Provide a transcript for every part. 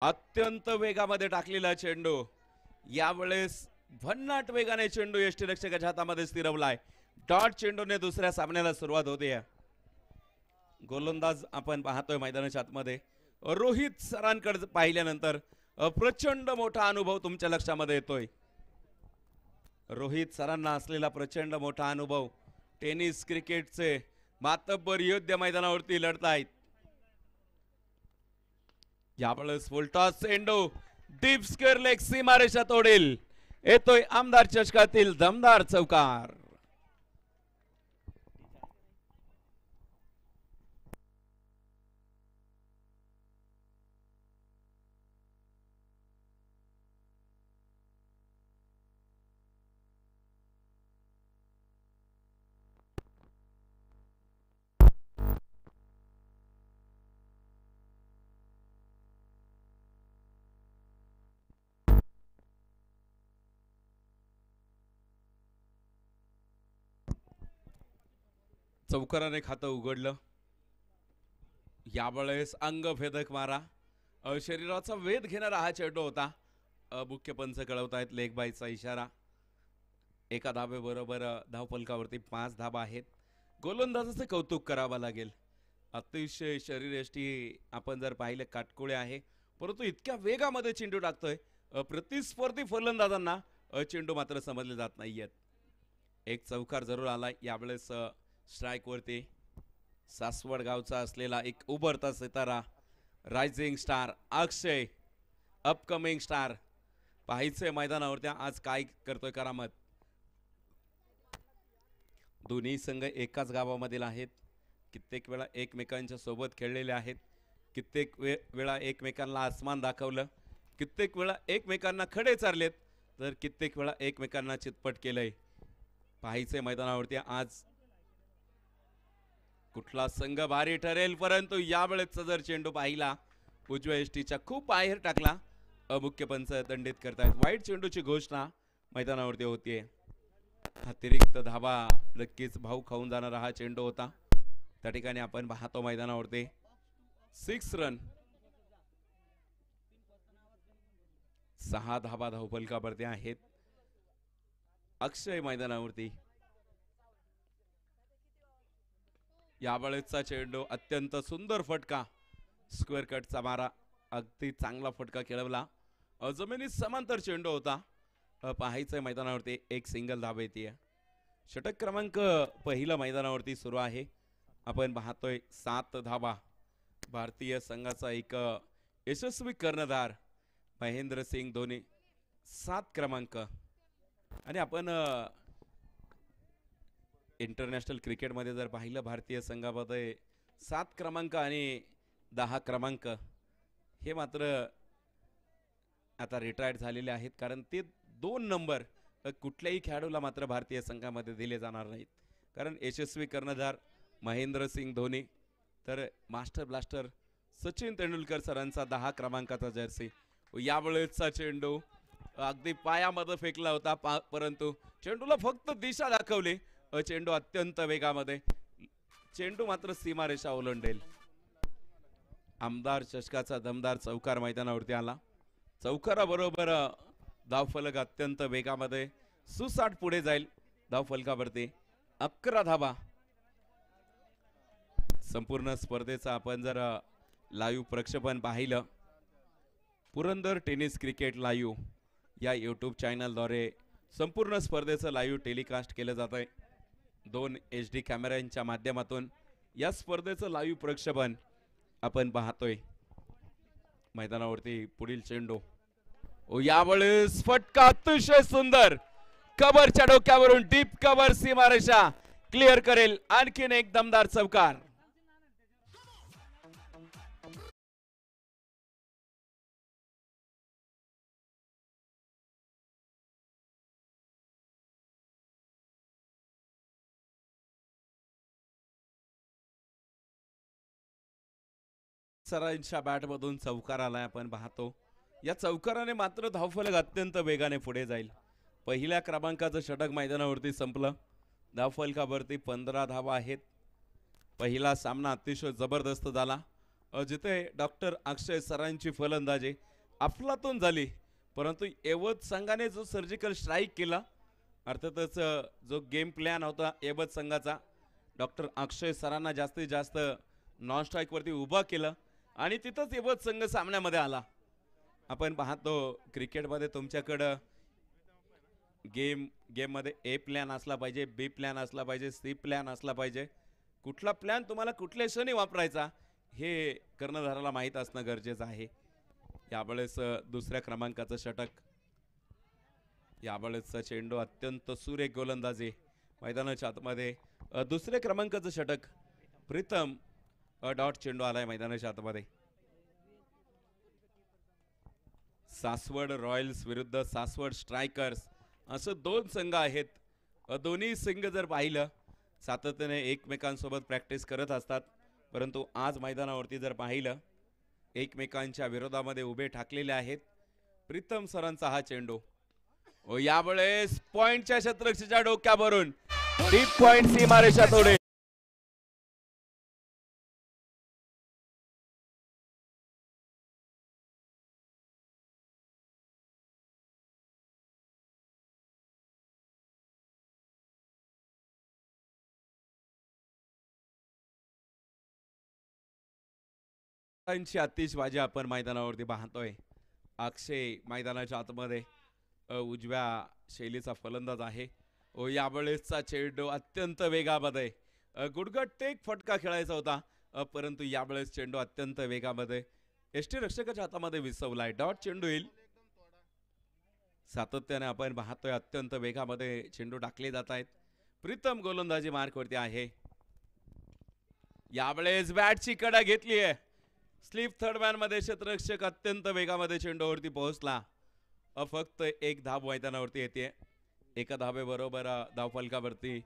अत्यंत वेगामध्ये टाकलेला चेंडू यावेळेस भन्नाट वेगाने चेंडू यष्टीरक्षकाच्या हातामध्ये स्थिरवलाय. डॉट चेंडूने दुसऱ्या सामन्याला सुरुवात होते. गोलंदाज आपण पाहतोय मैदानाच्या आतमध्ये रोहित सरांकडे पाहिल्यानंतर प्रचंड मोठा अनुभव तुमच्या लक्षामध्ये येतोय. रोहित सरांना असलेला प्रचंड मोठा अनुभव टेनिस क्रिकेटचे मातब्बर योद्धा मैदानावरती लढतायत. यावेळेस फुलटॉस चेंडू डीप स्क्वेअर लेग सीमारेषा तोडेल. येतोय आमदार चषकातील दमदार चौकार. चौकाराने खातं उघडलं. यावेळेस अंगभेदक मारा शरीराचा वेध घेणारा हा चेंडू होता. मुख्य पंच कळवतायत लेग बायचा इशारा. एका धाबेबरोबर धावफलकावरती 5 धाबा आहेत. गोलंदाजाचे कौतुक करावं लागेल. अतिशय शरीरयष्टी आपण जर पाहिले काटकोळे आहे, परंतु इतक्या वेगामध्ये चेंडू टाकतोय प्रतिस्पर्धी फलंदाजांना चेंडू मात्र समजले जात नाहीयेत. एक चौकार जरूर आलाय. यावेळेस स्ट्राइक वरती सासवड गावचा असलेला एक उभरता सितारा रायझिंग स्टार अक्षय अपकमिंग स्टार पाहायचे मैदानावरती आज काय करतोय करामत. दोन्ही संघ एकाच गावामधील आहेत. कित्येक वेळा एकमेकांच्या सोबत खेळलेले आहेत. कित्येक वेळा एकमेकांना आसमान दाखवलं. कित्येक वेळा एकमेकांना खडे चारलेत तर कित्येक वेळा एकमेकांना चितपट केलंय. पाहायचे मैदानावरती आज कुठला संघ भारी ठरेल. परंतु यावेळेचा जर चेंडू पाहिला उजव्या यष्टीच्या खूप बाहेर टाकला. मुख्य पंच दंडित करतायत. वाईट चेंडूची घोषणा मैदानावरती होतीये. अतिरिक्त धाबा नक्कीच भाऊ खाऊन जाणारा हा चेंडू होता. त्या ठिकाणी आपण पाहतो मैदानावरती 6 रन 6 धाबा धावफलकावरती आहेत. अक्षय मैदानावरती. यावेळेसचा चेंडू अत्यंत सुंदर फटका स्क्वेअर कटचा मारा अगदी चांगला फटका खेळवला. जमिनीत समांतर चेंडू होता. पाहायचं मैदानावरती एक सिंगल धाबा येते. षटक क्रमांक पहिला मैदानावरती सुरू आहे. आपण पाहतोय 7 धाबा. भारतीय संघाचा एक यशस्वी कर्णधार महेंद्रसिंग धोनी 7 क्रमांक. आणि आपण इंटरनॅशनल क्रिकेटमध्ये जर पाहिलं भारतीय संघामध्ये 7 क्रमांक आणि 10 क्रमांक हे मात्र आता रिटायर्ड झालेले आहेत. कारण ते 2 नंबर कुठल्याही खेळाडूला मात्र भारतीय संघामध्ये दिले जाणार नाहीत. कारण यशस्वी कर्णधार महेंद्रसिंग धोनी तर मास्टर ब्लास्टर सचिन तेंडुलकर सरांचा 10 क्रमांकाचा जर्सी. यावेळेसचा चेंडू अगदी पायामध्ये फेकला होता परंतु चेंडूला फक्त दिशा दाखवली. चेंडू अत्यंत वेगामध्ये चेंडू मात्र सीमारेषा ओलांडेल. आमदार चषकाचा दमदार चौकार मैदानावरती आला. चौकाराबरोबर धावफलक अत्यंत वेगामध्ये सुसाट पुढे जाईल. धावफलकावरती 11 धाबा. संपूर्ण स्पर्धेचा आपण जर लाईव्ह प्रक्षेपण पाहिलं पुरंदर टेनिस क्रिकेट लाईव्ह या यूट्यूब चॅनलद्वारे संपूर्ण स्पर्धेचं लाईव्ह टेलिकास्ट केलं जात आहे. 2 HD कॅमेऱ्यांच्या माध्यमातून या स्पर्धेचं लाईव्ह प्रक्षेपण आपण पाहतोय. मैदानावरती पुढील चेंडू यावेळेस फटका अतिशय सुंदर कव्हरच्या डोक्यावरून डीप कव्हर सीमारेषा क्लिअर करेल. आणखीन एक दमदार चौकार. सरांच्या बॅटमधून चौकार आलाय आपण पाहतो. या चौकाराने मात्र धावफलक अत्यंत वेगाने पुढे जाईल. पहिल्या क्रमांकाचं षटक मैदानावरती संपलं. धावफलकावरती 15 धावा आहेत. पहिला सामना अतिशय जबरदस्त झाला. जिथे डॉक्टर अक्षय सरांची फलंदाजी अफलातून झाली, परंतु यवत संघाने जो सर्जिकल स्ट्राईक केला, अर्थातच जो गेम प्लॅन होता यवत संघाचा, डॉक्टर अक्षय सरांना जास्तीत जास्त नॉन स्ट्राईकवरती उभा केलं आणि तिथंच यवत संघ सामन्यामध्ये आला. आपण पाहतो क्रिकेटमध्ये तुमच्याकडं गेममध्ये ए प्लॅन असला पाहिजे, बी प्लॅन असला पाहिजे, सी प्लॅन असला पाहिजे. कुठला प्लॅन तुम्हाला कुठल्या क्षणी वापरायचा हे कर्णधाराला माहीत असणं गरजेचं आहे. यावेळेस दुसऱ्या क्रमांकाचं षटक, यावेळेसचा चेंडू अत्यंत सुरेख गोलंदाजी मैदानाच्या आतमध्ये. दुसऱ्या क्रमांकाचं षटक प्रीतम डॉट चेंडू आलाय मैदानाच्या आतमध्ये. सासवड रॉयल्स विरुद्ध सासवड स्ट्रायकर्स असं दोन संघ आहेत. दोन्ही संघ जर पाहिलं सातत्याने एकमेकांसोबत प्रॅक्टिस करत असतात, परंतु आज मैदानावरती जर पाहिलं एकमेकांच्या विरोधामध्ये उभे ठाकलेले आहेत. प्रीतम सरांचा हा चेंडू यावेळेस पॉइंटच्या शतरक्षीच्या डोक्यावरून डीप पॉइंट सीमारेषा तोडे. आतिषबाजी आपण मैदानावरती पाहतोय. अक्षय मैदानाच्या आतमध्ये उजव्या शैलीचा फलंदाज आहे. यावेळेसचा चेंडू अत्यंत वेगामध्ये, गुडगट टेक फटका खेळायचा होता, परंतु यावेळेस चेंडू अत्यंत वेगामध्ये एसटी रक्षकाच्या हातामध्ये विसवलाय. डॉट चेंडू येईल. सातत्याने आपण पाहतोय अत्यंत वेगामध्ये चेंडू टाकले जात आहेत. प्रीतम गोलंदाजी मार्कवरती आहे. यावेळेस बॅटची कडा घेतली आहे. स्लीप थर्ड मध्ये क्षेत्ररक्षक अत्यंत वेगामध्ये चेंडूवरती पोहोचला. फक्त एक धाव मैदानावरती येते. एका धावेबरोबर धावफलकावरती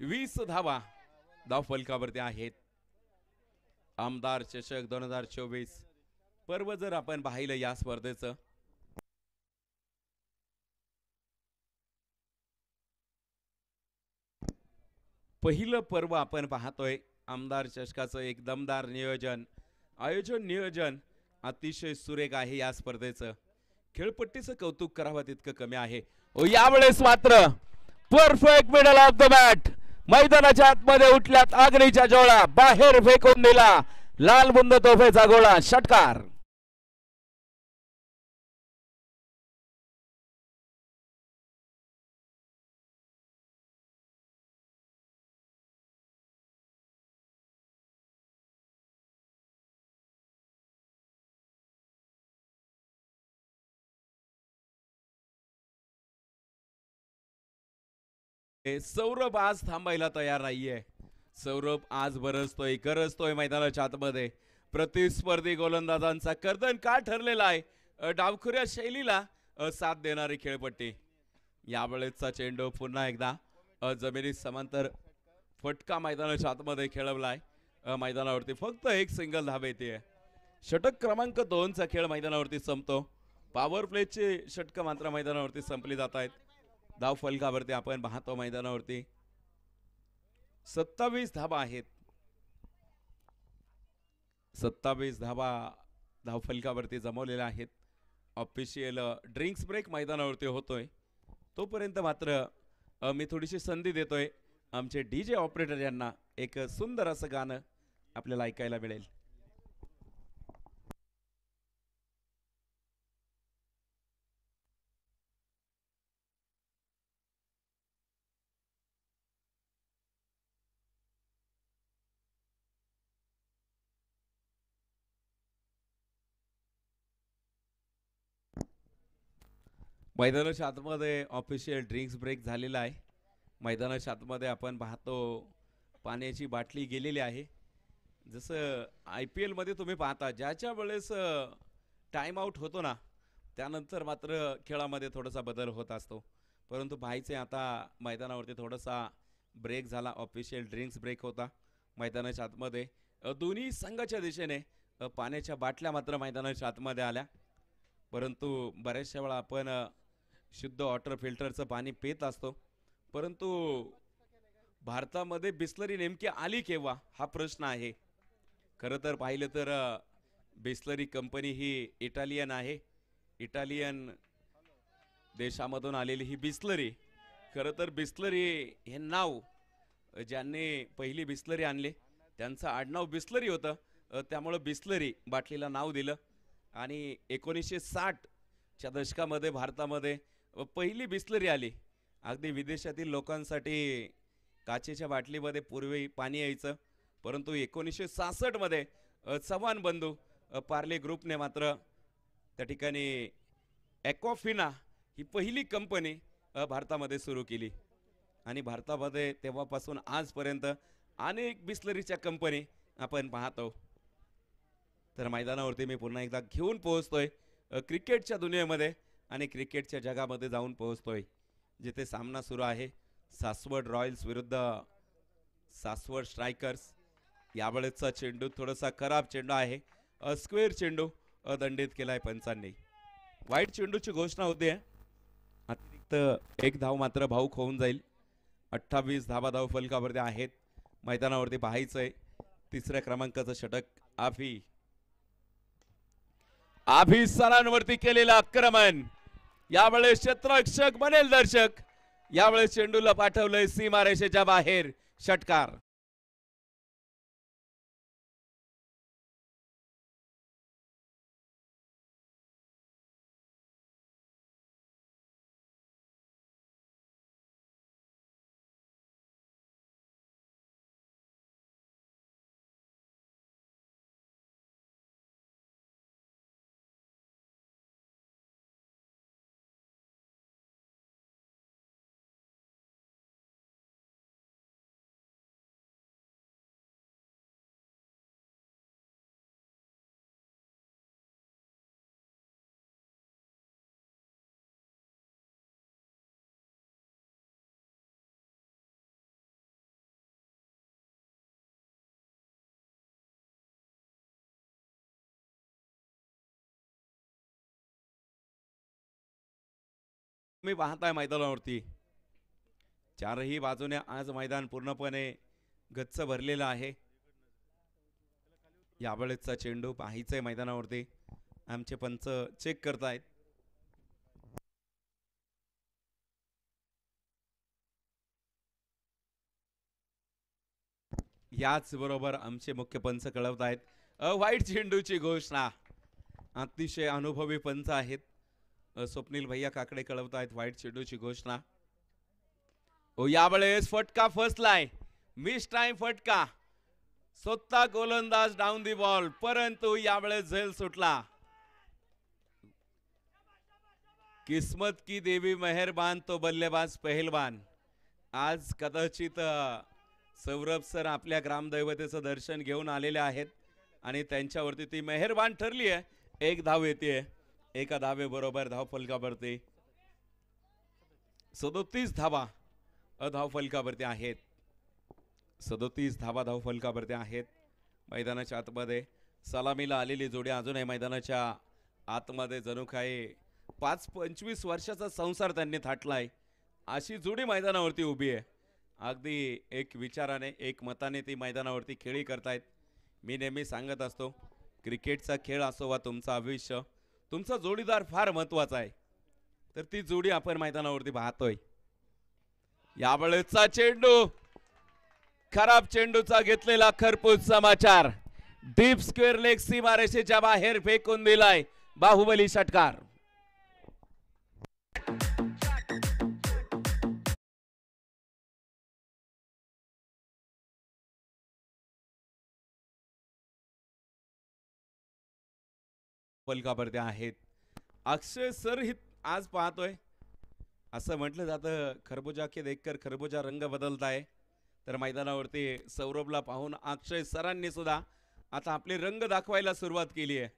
20 धावा धावफलकावरती आहेत. आमदार चषक 2024 पर्व जर आपण पाहिलं या स्पर्धेचं, पहिलं पर्व आपण पाहतोय. आमदार चषकाचं एक दमदार नियोजन, आयोजन नियोजन अतिशय सुरेख आहे. या स्पर्धेचं खेळपट्टीचं कौतुक करावं तितकं कमी आहे. यावेळेस मात्र perfect middle of the bat, मैदानाच्या आतमध्ये उठल्यात आग्नेच्या जोळा, बाहेर फेकून दिला लाल बुंद तोफेचा गोळा, षटकार. सौरभ आज थांबायला तयार नाहीये. सौरभ आज गरजतोय मैदानाच्या आतमध्ये. प्रतिस्पर्धी गोलंदाजांचा कर्दन का ठरलेला आहे. डावखुऱ्या शैलीला साथ देणारी खेळपट्टी. यावेळेसचा चेंडू पुन्हा एकदा जमिनी समांतर फटका मैदानाच्या आतमध्ये खेळवलाय. मैदानावरती फक्त एक सिंगल धाव येते. षटक क्रमांक 2चा खेळ मैदानावरती संपतो. पॉवर प्लेचे षटक मात्र मैदानावरती संपली जात आहेत. धाव फलकावरती आपण पाहतो मैदानावरती 27 धावा आहेत. 27 धावा धाव फलकावरती जमवलेल्या आहेत. ऑफिशियल ड्रिंक्स ब्रेक मैदानावरती होतोय. तोपर्यंत मात्र मी थोडीशी संधी देतोय आमचे डीजे ऑपरेटर यांना. एक सुंदर असं गाणं आपल्याला ऐकायला मिळेल. मैदानाच्या आतमध्ये ऑफिशियल ड्रिंक्स ब्रेक झालेला आहे. मैदानाच्या आतमध्ये आपण पाहतो पाण्याची बाटली गेलेली आहे. जसं IPL मध्ये तुम्ही पाहता ज्याच्या वेळेस टाइम आउट होतो ना, त्यानंतर मात्र खेळामध्ये थोडासा बदल होत असतो. परंतु पाहायचे आता मैदानावरती थोडासा ब्रेक झाला. ऑफिशियल ड्रिंक्स ब्रेक होता मैदानाच्या आतमध्ये. दोन्ही संघाच्या दिशेने पाण्याच्या बाटल्या मात्र मैदानाच्या आतमध्ये आल्या. परंतु बऱ्याचशा वेळा आपण शुद्ध वॉटर फिल्टरचं पाणी पित असतो, परंतु भारतामध्ये बिस्लरी नेमकी आली केव्हा हा प्रश्न आहे. खरं तर पाहिलं तर बिस्लरी कंपनी ही इटालियन आहे, इटालियन देशामधून आलेली ही बिस्लरी. खरं तर बिस्लरी हे नाव ज्यांनी पहिली बिस्लरी आणली त्यांचं आडनाव बिस्लरी होतं, त्यामुळं बिस्लरी बाटलीला नाव दिलं. आणि 1960च्या दशकामध्ये भारतामध्ये पहिली बिस्लरी आली. अगदी विदेशातील लोकांसाठी काचेच्या बाटलीमध्ये पूर्वी पाणी यायचं, परंतु 1966मध्ये चव्हाण बंधू पार्ले ग्रुपने मात्र त्या ठिकाणी ॲक्वाफिना ही पहिली कंपनी भारतामध्ये सुरू केली. आणि भारतामध्ये तेव्हापासून आजपर्यंत अनेक बिस्लरीच्या कंपनी आपण पाहतो. तर मैदानावरती मी पुन्हा एकदा घेऊन पोहोचतोय क्रिकेटच्या दुनियेमध्ये आणि क्रिकेटच्या जगामध्ये जाऊन पोहोचतोय, जिथे सामना सुरू आहे सासवड रॉयल्स विरुद्ध सासवड स्ट्रायकर्स. यावेळेसचा चेंडू थोडासा खराब चेंडू आहे, स्क्वेअर चेंडू दंडित केलाय पंचांनी. वाईट चेंडूची घोषणा होते. अतिरिक्त एक धाव मात्र भाऊक होऊन जाईल. 28 धाव फलकावरती आहेत. मैदानावरती पाहायचंय तिसऱ्या क्रमांकाचं षटक आभी सरांवरती केलेलं आक्रमण. यावेळेस क्षेत्ररक्षक बनेल दर्शक. यावेळेस चेंडूला पाठवलंय सीमारेषेच्या बाहेर. षटकार. मी पाहताय मैदानावरती चारही बाजूने आज मैदान पूर्णपणे गच्च भरलेलं आहे. यावेळेसचा चेंडू पाहायचंय मैदानावरती. आमचे पंच चेक करतायत. याच बरोबर आमचे मुख्य पंच कळवत आहेत वाईट चेंडूची घोषणा. अतिशय अनुभवी पंच आहेत. स्वप्नील भैया काकडे कळवत आहेत वाईट चेंडूची घोषणा. यावेळेस फटका फसलाय. मिस टाइम फटका. स्वतः गोलंदाज डाऊन दी बॉल, परंतु यावेळेस झेल सुटला. किस्मत की देवी मेहरबान तो बल्लेबाज पहलवान. आज कदाचित सौरभ सर आपल्या ग्रामदैवतेचं दर्शन घेऊन आलेले आहेत आणि त्यांच्यावरती ती मेहरबान ठरली आहे. एक धाव येते. एका धावे बरोबर धाव फलकावरती 37 धावा धाव फलकावरती आहेत. 37 धावा धाव फलकावरती आहेत. मैदानाच्या आतमध्ये सलामीला आलेली जोडी अजूनही मैदानाच्या आतमध्ये जणू काही 25 वर्षाचा संसार त्यांनी थाटलाय अशी जोडी मैदानावरती उभी आहे. अगदी एक विचाराने एक मताने ती मैदानावरती खेळी करतायत. मी नेहमी सांगत असतो क्रिकेटचा खेळ असो वा तुमचं आयुष्य, तुमचा जोडीदार फार महत्वाचा आहे. तर ती जोडी आपण मैदानावरती पाहतोय. यावेळेसचा चेंडू खराब चेंडूचा घेतलेला खरपूस समाचार. डीप स्क्वेअर लेग सीमारेषेच्या बाहेर फेकून दिलाय. बाहुबली षटकार. फलकावरती आहेत. अक्षय सर ही आज पाहतोय असं म्हटलं जातं खरबूजा के देखकर खरबूजा रंग बदलताय. तर मैदानावरती सौरभला पाहून अक्षय सरांनी सुद्धा आता आपले रंग दाखवायला सुरुवात केली आहे.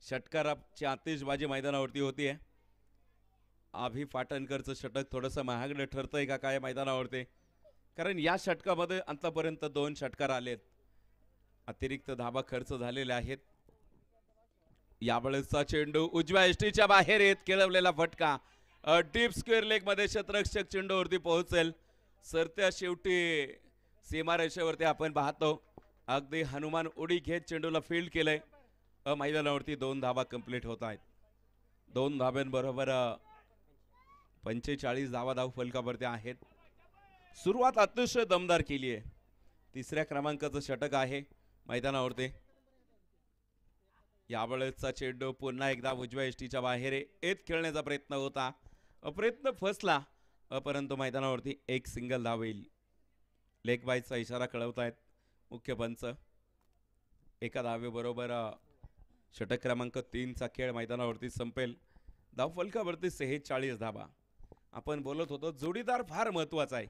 षटकाराची आतिषबाजी मैदानावरती होतीये. आभी पाटणकरचं षटक थोडंसं महागडं ठरतंय का काय मैदानावरती, कारण या षटकामध्ये आतापर्यंत 2 षटकार आलेत. अतिरिक्त धाबा खर्च झालेले आहेत. यावेळेसचा चेंडू उजव्या एष्टीच्या बाहेर येत केळवलेला फटका. डीप स्क्वेअर लेग मध्ये क्षेत्ररक्षक चेंडूवरती पोहोचेल. सरत्या शेवटी सीमारेषेवरती आपण पाहतो अगदी हनुमान उडी घेत चेंडूला फील्ड केलंय. मैदानावरती 2 धावा कंप्लीट होत आहेत. 2 धाब्यांबरोबर 45 धावा धाव फलकावरती आहेत. सुरुवात अतिशय दमदार केली आहे. 3ऱ्या क्रमांकाचं षटक आहे मैदानावरती. यावेळेसचा चेंडू पुन्हा एकदा उजव्या यष्टीच्या बाहेर येत खेळण्याचा प्रयत्न होता. प्रयत्न फसला, परंतु मैदानावरती एक सिंगल धाव येईल. लेग बायचा इशारा कळवतायत मुख्य पंच. एका धावेबरोबर षटक क्रमांक 3चा खेळ मैदानावरती संपेल. धावफलकावरती 46 धावा. आपण बोलत होतो जोडीदार फार महत्त्वाचा आहे.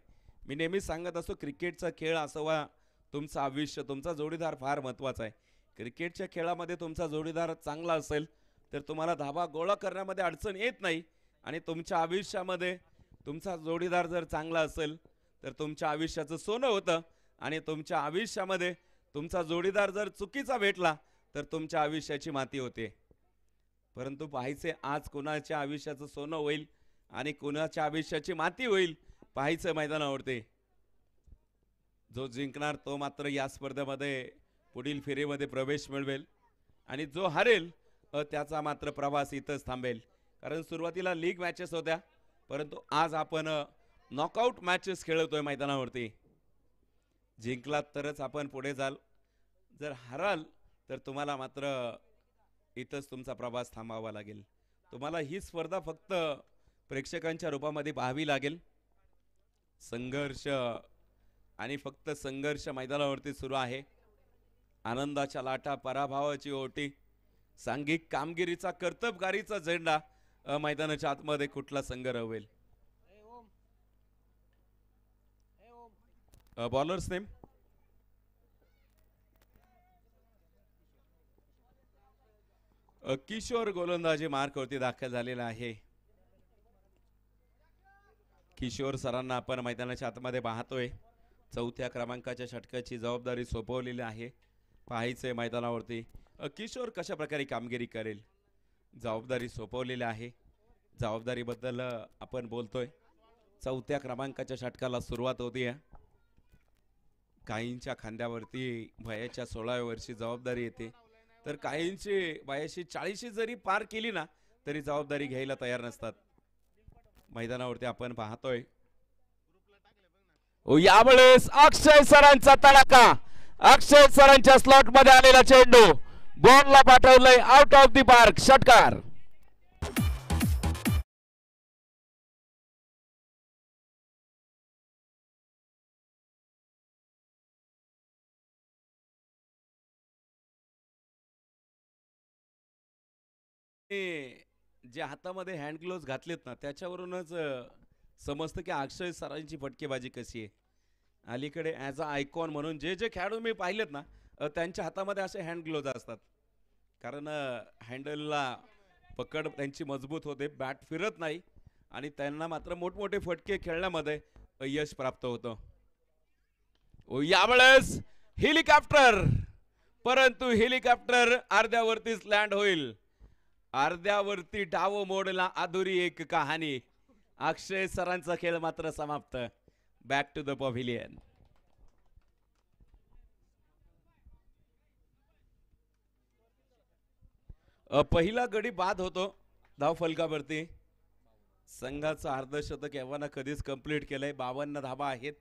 मी नेहमी सांगत असतो क्रिकेटचा खेळ असावा तुमचं आयुष्य, तुमचा जोडीदार फार महत्त्वाचा आहे. क्रिकेटच्या खेळामध्ये तुमचा जोडीदार चांगला असेल तर तुम्हाला धावा गोळा करण्यामध्ये अडचण येत नाही. आणि तुमच्या आयुष्यामध्ये तुमचा जोडीदार जर चांगला असेल तर तुमच्या आयुष्याचं सोनं होतं. आणि तुमच्या आयुष्यामध्ये तुमचा जोडीदार जर चुकीचा भेटला तर तुमच्या आयुष्याची माती होते. परंतु पाहायचे आज कोणाच्या आयुष्याचं सोनं होईल आणि कोणाच्या आयुष्याची माती होईल पाहायचं मैदानावरती. जो जिंकणार तो मात्र या स्पर्धेमध्ये पुढील फेरीमध्ये प्रवेश मिळवेल आणि जो हरेल त्याचा मात्र प्रवास इथंच थांबेल. कारण सुरुवातीला लीग मॅचेस होत्या, परंतु आज आपण नॉकआउट मॅचेस खेळतोय मैदानावरती. जिंकलात तरच आपण पुढे जाल, जर हराल तर तुम्हाला मात्र इथंच तुमचा प्रवास थांबावा लागेल. तुम्हाला ही स्पर्धा फक्त प्रेक्षकांच्या रूपामध्ये पाहावी लागेल. संघर्ष आणि फक्त संघर्ष मैदानावरती सुरू आहे. आनंदाच्या लाटा, पराभवाची ओटी, सांघिक कामगिरीचा, कर्तबगारीचा झेंडा मैदानाच्या आतमध्ये कुठला संघ रवेल. बॉलर्स नेम किशोर गोलंदाजी मार्कवरती दाखल झालेला आहे. किशोर सरांना आपण मैदानाच्या आतमध्ये पाहतोय. 4थ्या क्रमांकाच्या षटकाची जबाबदारी सोपवलेली आहे. पाहायचंय मैदानावरती किशोर कशा प्रकारे कामगिरी करेल. जबाबदारी सोपवलेली आहे. जबाबदारीबद्दल आपण बोलतोय. 4थ्या क्रमांकाच्या षटकाला सुरुवात होती. काहींच्या खांद्यावरती वयाच्या 16व्या वर्षी जबाबदारी येते, तर काहींची वयाची 40 जरी पार केली ना तरी जबाबदारी घ्यायला तयार नसतात. मैदानावरती आपण पाहतोय यावेळेस अक्षय सरांचा तडाखा. अक्षय सरांच्या स्लॉट मध्ये आलेला चेंडू बॉलला पाठवलंय आउट ऑफ दी पार्क. षटकार. जे हातामध्ये हँड ग्लोव्ज घातलेत ना त्याच्यावरूनच समजतं की अक्षय सरांची फटकेबाजी कशी आहे. अलीकडे ॲज अ आयकॉन म्हणून जे जे खेळाडू मी पाहिलेत ना त्यांच्या हातामध्ये असे हँड ग्लोव्ज असतात. कारण हँडलला पकड त्यांची मजबूत होते, बॅट फिरत नाही आणि त्यांना मात्र मोठमोठे फटके खेळण्यामध्ये यश प्राप्त होतं. यावेळेस हेलिकॉप्टर, परंतु हेलिकॉप्टर अर्ध्यावरतीच लँड होईल. अर्ध्यावरती डाव मोडला अधुरी एक कहाणी. अक्षय सरांचा खेळ मात्र समाप्त. Back to the pavilion. पहिला गडी बाद होतो धाव फलकावरती. संघाचं अर्धशतक एव्हाना कधीच कंप्लीट केलंय. 52 धावा आहेत.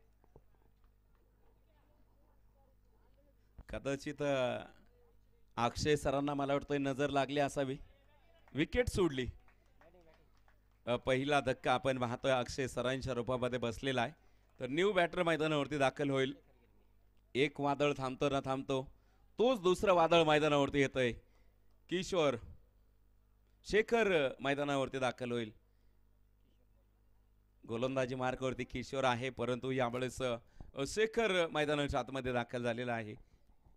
कदाचित अक्षय सरांना मला वाटतंय नजर लागली असावी. विकेट सोडली. पहिला धक्का आपण पाहतोय अक्षय सरांच्या रूपामध्ये बसलेला आहे. तर न्यू बॅटर मैदानावरती दाखल होईल. एक वादळ थांबतो ना थांबतो तोच दुसरं वादळ मैदानावरती येतंय. किशोर शेखर मैदानावरती दाखल होईल. गोलंदाजी मार्कवरती किशोर आहे, परंतु यावेळेस शेखर मैदानाच्या आतमध्ये दाखल झालेला आहे.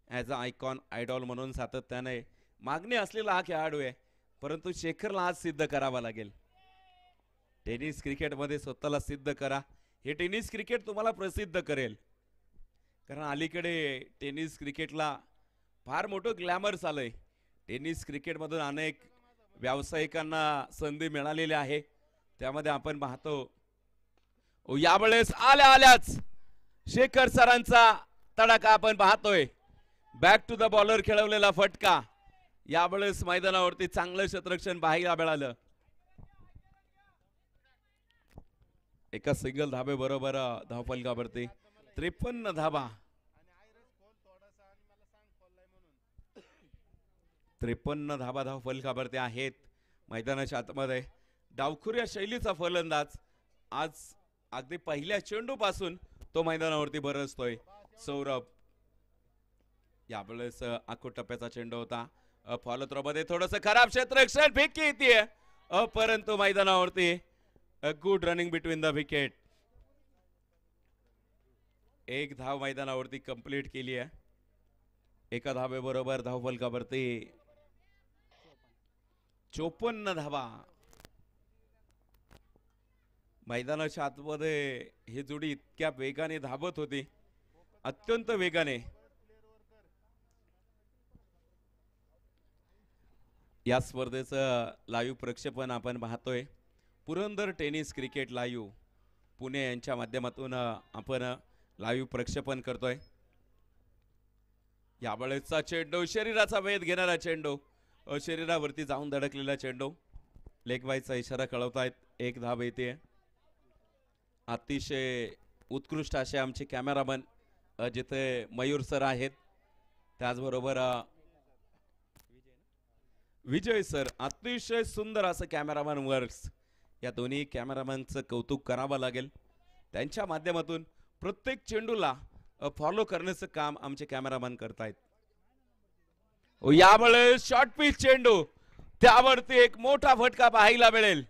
ॲज अ आयकॉन, आयडॉल म्हणून सातत्याने मागणी असलेला हा खेळाडू आहे, परंतु शेखरला आज सिद्ध करावा लागेल. टेनिस क्रिकेटमध्ये स्वतःला सिद्ध करा. हे टेनिस क्रिकेट तुम्हाला प्रसिद्ध करेल. कारण अलीकडे टेनिस क्रिकेटला फार मोठं ग्लॅमर्स आलंय. टेनिस क्रिकेटमधून अनेक व्यावसायिकांना संधी मिळालेली आहे. त्यामध्ये आपण पाहतो यावेळेस आल्याच शेखर सरांचा तडाखा आपण पाहतोय. बॅक टू द बॉलर खेळवलेला फटका. यावेळेस मैदानावरती चांगलं क्षेत्ररक्षण पाहायला मिळालं. एका सिंगल धाबे बरोबर धावफलकावरती 53 धाबा. 53 धाबा धावफलकावरती आहेत. मैदानाच्या आतमध्ये डावखुऱ्या शैलीचा फलंदाज आज अगदी पहिल्या चेंडूपासून तो मैदानावरती बरसतोय सौरभ. यावेळेस आखूड टप्प्याचा चेंडू होता. फॉलो थ्रो मध्ये थोडस खराब क्षेत्ररक्षण, फेकी येते परंतु मैदानावरती good running between the wicket. एक धाव मैदानावरती कंप्लीट केली आहे. एका धावे बरोबर धावफलकावरती 54 धावा. मैदानाच्या आतमध्ये ही जोडी इतक्या वेगाने धावत होती, अत्यंत वेगाने. या स्पर्धेचं लाईव्ह प्रक्षेपण आपण पाहतोय. Purandar tennis cricket live Pune यांच्या माध्यमातून आपण लाईव्ह प्रक्षेपण करतोय. यावेळेसचा चेंडू शरीराचा वेध घेणारा चेंडू, शरीरावरती जाऊन धडकलेला चेंडू. लेग बायचा इशारा कळवतायत. एक धाव येते. अतिशय उत्कृष्ट असे आमचे कॅमेरामन जिथे मयूर सर आहेत, त्याचबरोबर विजय सर, अतिशय सुंदर असं कॅमेरामॅन वर्क्स. या दोन्ही कॅमेरामॅनचं कौतुक करावं लागेल. त्यांच्या माध्यमातून प्रत्येक चेंडूला फॉलो करण्याचं काम आमचे कॅमेरामॅन करतायत. यावेळेस शॉर्ट पिच चेंडू, त्यावरती एक मोठा फटका पाहायला मिळेल.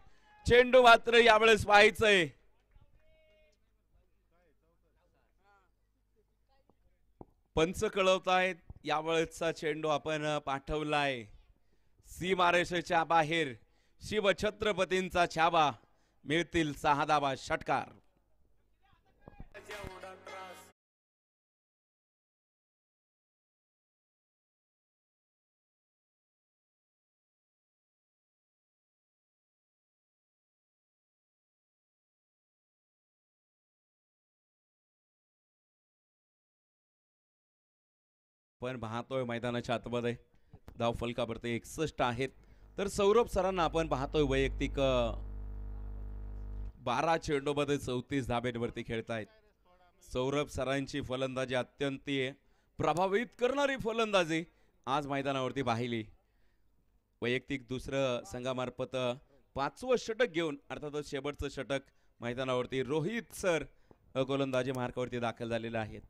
चेंडू मात्र यावेळेस पाहायचंय. पंच कळवतायत. यावेळेसचा चेंडू आपण पाठवलाय सीमारेषेच्या बाहेर. शिव छत्रपतींचा छावा, मिळतील 6 धावा. षटकार. पण पाहतोय मैदानाच्या आतमध्ये धाव फलकावरती 61 आहेत. तर सौरभ सरांना आपण पाहतोय वैयक्तिक 12 चेंडूमध्ये 34 धाब्यांवरती खेळतायत. सौरभ सरांची फलंदाजी अत्यंत प्रभावित करणारी फलंदाजी आज मैदानावरती पाहिली. वैयक्तिक दुसरं संघामार्फत 5वं षटक घेऊन, अर्थातच शेवटचं षटक मैदानावरती रोहित सर गोलंदाजी मार्कावरती दाखल झालेले आहेत.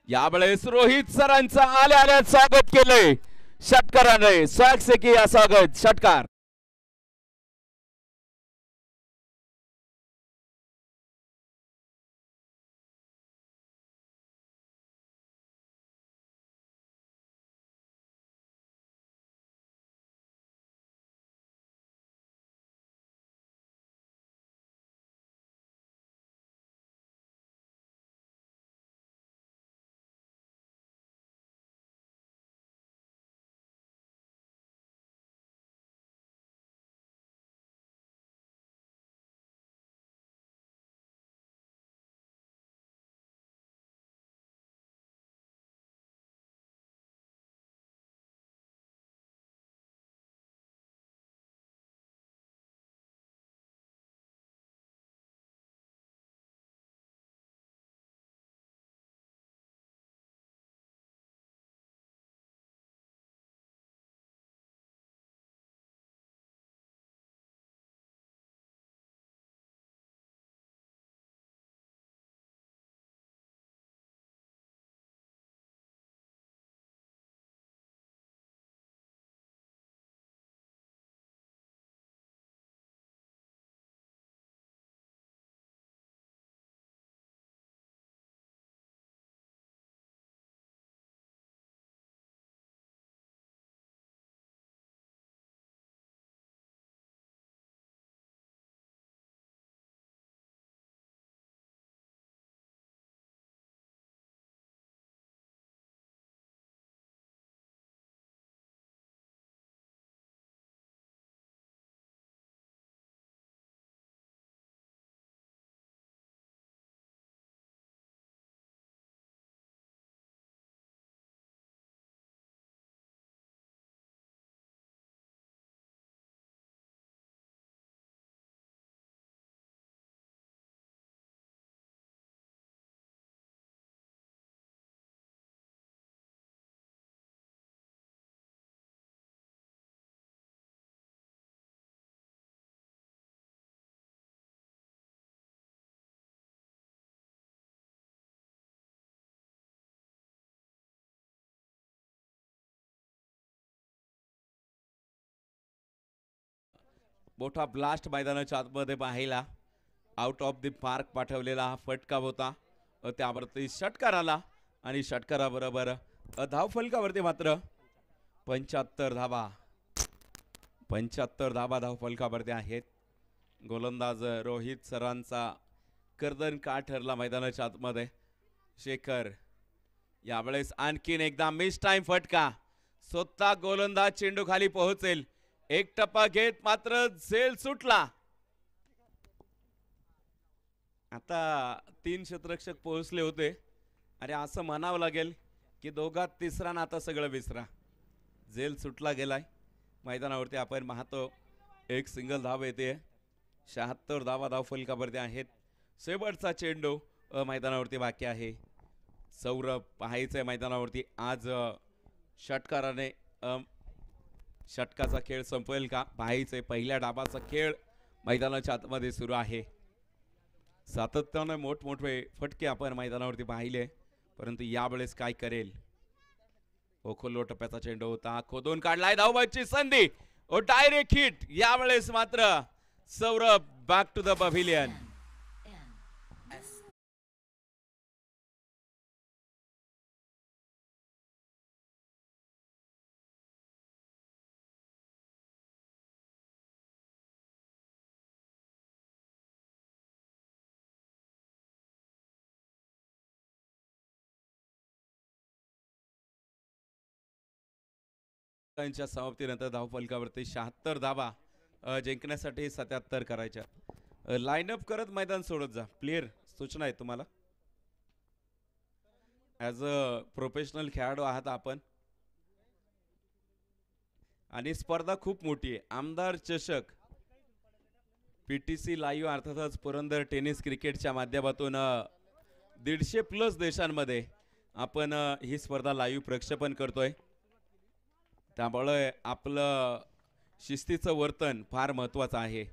यावेळेस रोहित सरांचं आल्या आल्या स्वागत केलंय षटकाराने. स्वागत स्वागत. षटकार. मोठा ब्लास्ट मैदानाच्या आतमध्ये पाहिला. आउट ऑफ द पार्क पाठवलेला हा फटका होता. त्यावरती षटकार आला आणि षटकाराबरोबर धावफलकावरती मात्र 75 धावा. 75 धावा धावफलकावरती आहेत. गोलंदाज रोहित सरांचा कर्दन का ठरला मैदानाच्या आतमध्ये. शेखर यावेळेस आणखीन एकदा मिस टाइम फटका. स्वतः गोलंदाज चेंडू खाली पोहोचेल. एक टप्पा घेत मात्र झेल सुटला. आता 3 क्षेत्ररक्षक पोहोचले होते आणि असं म्हणावं लागेल की दोघात तिसरा ना आता सगळं विसरा. झेल सुटला गेलाय. मैदानावरती आपण पाहतो एक सिंगल धाव येते. 76 धावा धावफलकावरती आहेत. शेवटचा चेंडू मैदानावरती बाकी आहे. सौरभ पाहायचंय मैदानावरती आज षटकाराने षटकाचा खेळ संपवेल का पाहायचंय. पहिल्या डाबाचा खेळ मैदानाच्या आतमध्ये सुरू आहे. सातत्याने मोठमोठे फटके आपण मैदानावरती पाहिले, परंतु यावेळेस काय करेल. ओखोलो टप्प्याचा चेंडू होता. खोदून काढलाय. धावबाची संधी. ओ डायरेक्ट हिट. यावेळेस मात्र Saurabh back to the pavilion. च्या समाप्तीनंतर धावफलकावरती 76 धावा जिंकण्यासाठी 77 करायच्या. लाईनअप करत मैदान सोडत जा. प्लेयर सूचना आहे तुम्हाला. ॲज अ प्रोफेशनल खेळाडू आहात आपण आणि स्पर्धा खूप मोठी आहे. आमदार चषक PTC लाईव्ह अर्थातच पुरंदर टेनिस क्रिकेटच्या माध्यमातून 150+ देशांमध्ये आपण ही स्पर्धा लाईव्ह प्रक्षेपण करतोय. त्यामुळे आपलं शिस्तीचं वर्तन फार महत्त्वाचं आहे.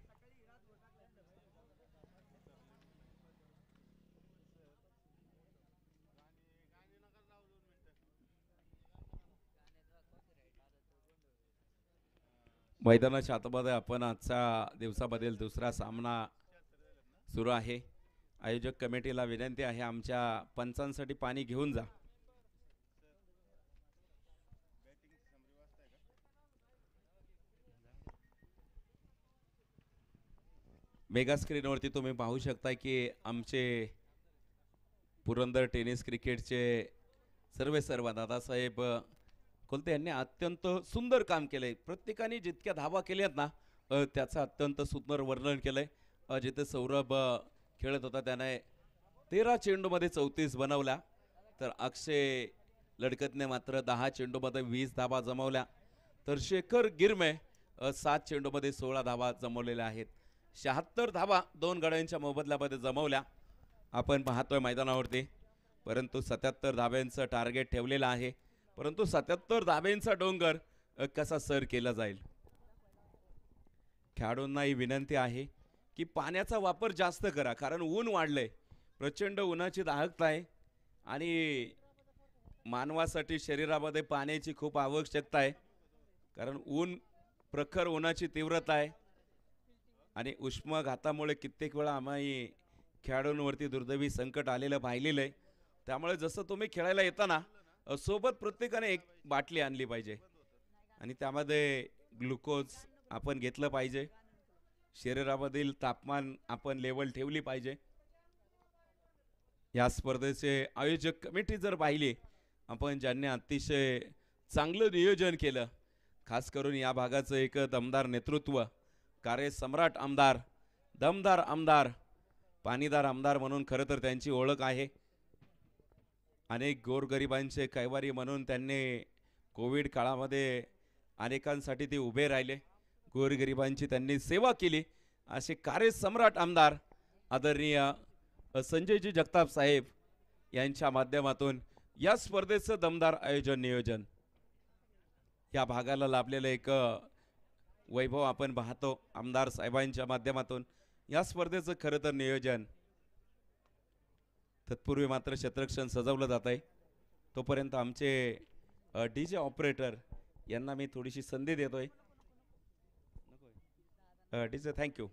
मैदानाच्या आतमध्ये आपण आजच्या दिवसामधील दुसरा सामना सुरू आहे. आयोजक कमिटीला विनंती आहे आमच्या पंचांसाठी पाणी घेऊन जा. मेगा स्क्रीनवरती तुम्ही पाहू शकता की आमचे पुरंदर टेनिस क्रिकेटचे सर्व दादासाहेब कोलते यांनी अत्यंत सुंदर काम केलंय. प्रत्येकाने जितक्या धावा केल्यात ना त्याचं अत्यंत सुंदर वर्णन केलंय. जिथे सौरभ खेळत होता त्याने 13 चेंडूमध्ये 34 बनवल्या, तर अक्षय लडकतने मात्र 10 चेंडूमध्ये 20 धावा जमवल्या, तर शेखर गिरमे 7 चेंडूमध्ये 16 धावा जमवलेल्या आहेत. 76 धावा 2 गड्यांच्या मोबदल्यामध्ये जमवल्या आपण पाहतोय मैदानावरती. परंतु 77 धाब्यांचं टार्गेट ठेवलेलं आहे. परंतु 77 धाब्यांचा डोंगर कसा सर केला जाईल. खेळाडूंना ही विनंती आहे की पाण्याचा वापर जास्त करा, कारण ऊन वाढलंय. प्रचंड उन्हाची दाहकता आहे आणि मानवासाठी शरीरामध्ये पाण्याची खूप आवश्यकता आहे. कारण ऊन प्रखर उन्हाची तीव्रता आहे आणि उष्माघातामुळे कित्येक वेळा आम्ही खेळाडूंवरती दुर्दैवी संकट आलेलं पाहिलेलं आहे. त्यामुळे जसं तुम्ही खेळायला येताना सोबत प्रत्येकाने एक बाटली आणली पाहिजे आणि त्यामध्ये ग्लुकोज आपण घेतलं पाहिजे. शरीरामधील तापमान आपण लेवल ठेवली पाहिजे. या स्पर्धेचे आयोजक कमिटी जर पाहिली आपण, ज्यांनी अतिशय चांगलं नियोजन केलं, खास करून या भागाचं एक दमदार नेतृत्व, कार्यसम्राट आमदार, दमदार आमदार, पाणीदार आमदार म्हणून खरं तर त्यांची ओळख आहे. अनेक गोरगरिबांचे कैवारी म्हणून त्यांनी कोविड काळामध्ये अनेकांसाठी ते उभे राहिले. गोरगरिबांची त्यांनी सेवा केली. असे कार्यसम्राट आमदार आदरणीय संजयजी जगताप साहेब यांच्या माध्यमातून या स्पर्धेचं दमदार आयोजन नियोजन या भागाला लाभलेलं एक वैभव आपण पाहतो. आमदार साहेबांच्या माध्यमातून या स्पर्धेचं खरं तर नियोजन. तत्पूर्वी मात्र क्षेत्ररक्षण सजवलं जात आहे. तोपर्यंत आमचे DJ ऑपरेटर यांना मी थोडीशी संधी देतोय. Teacher thank you.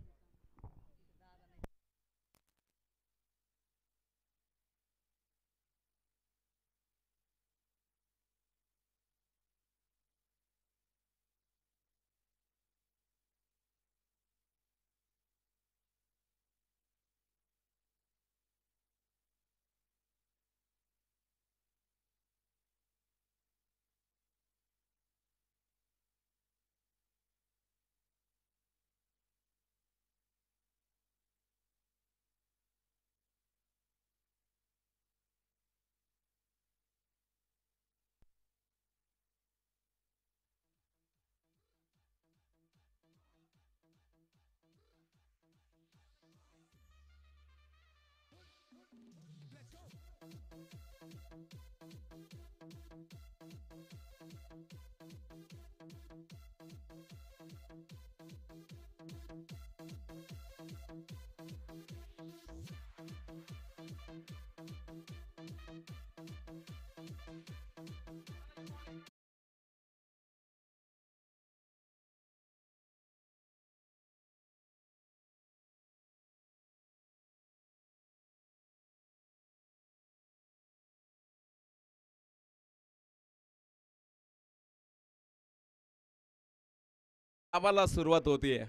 आम्हाला सुरुवात होतीये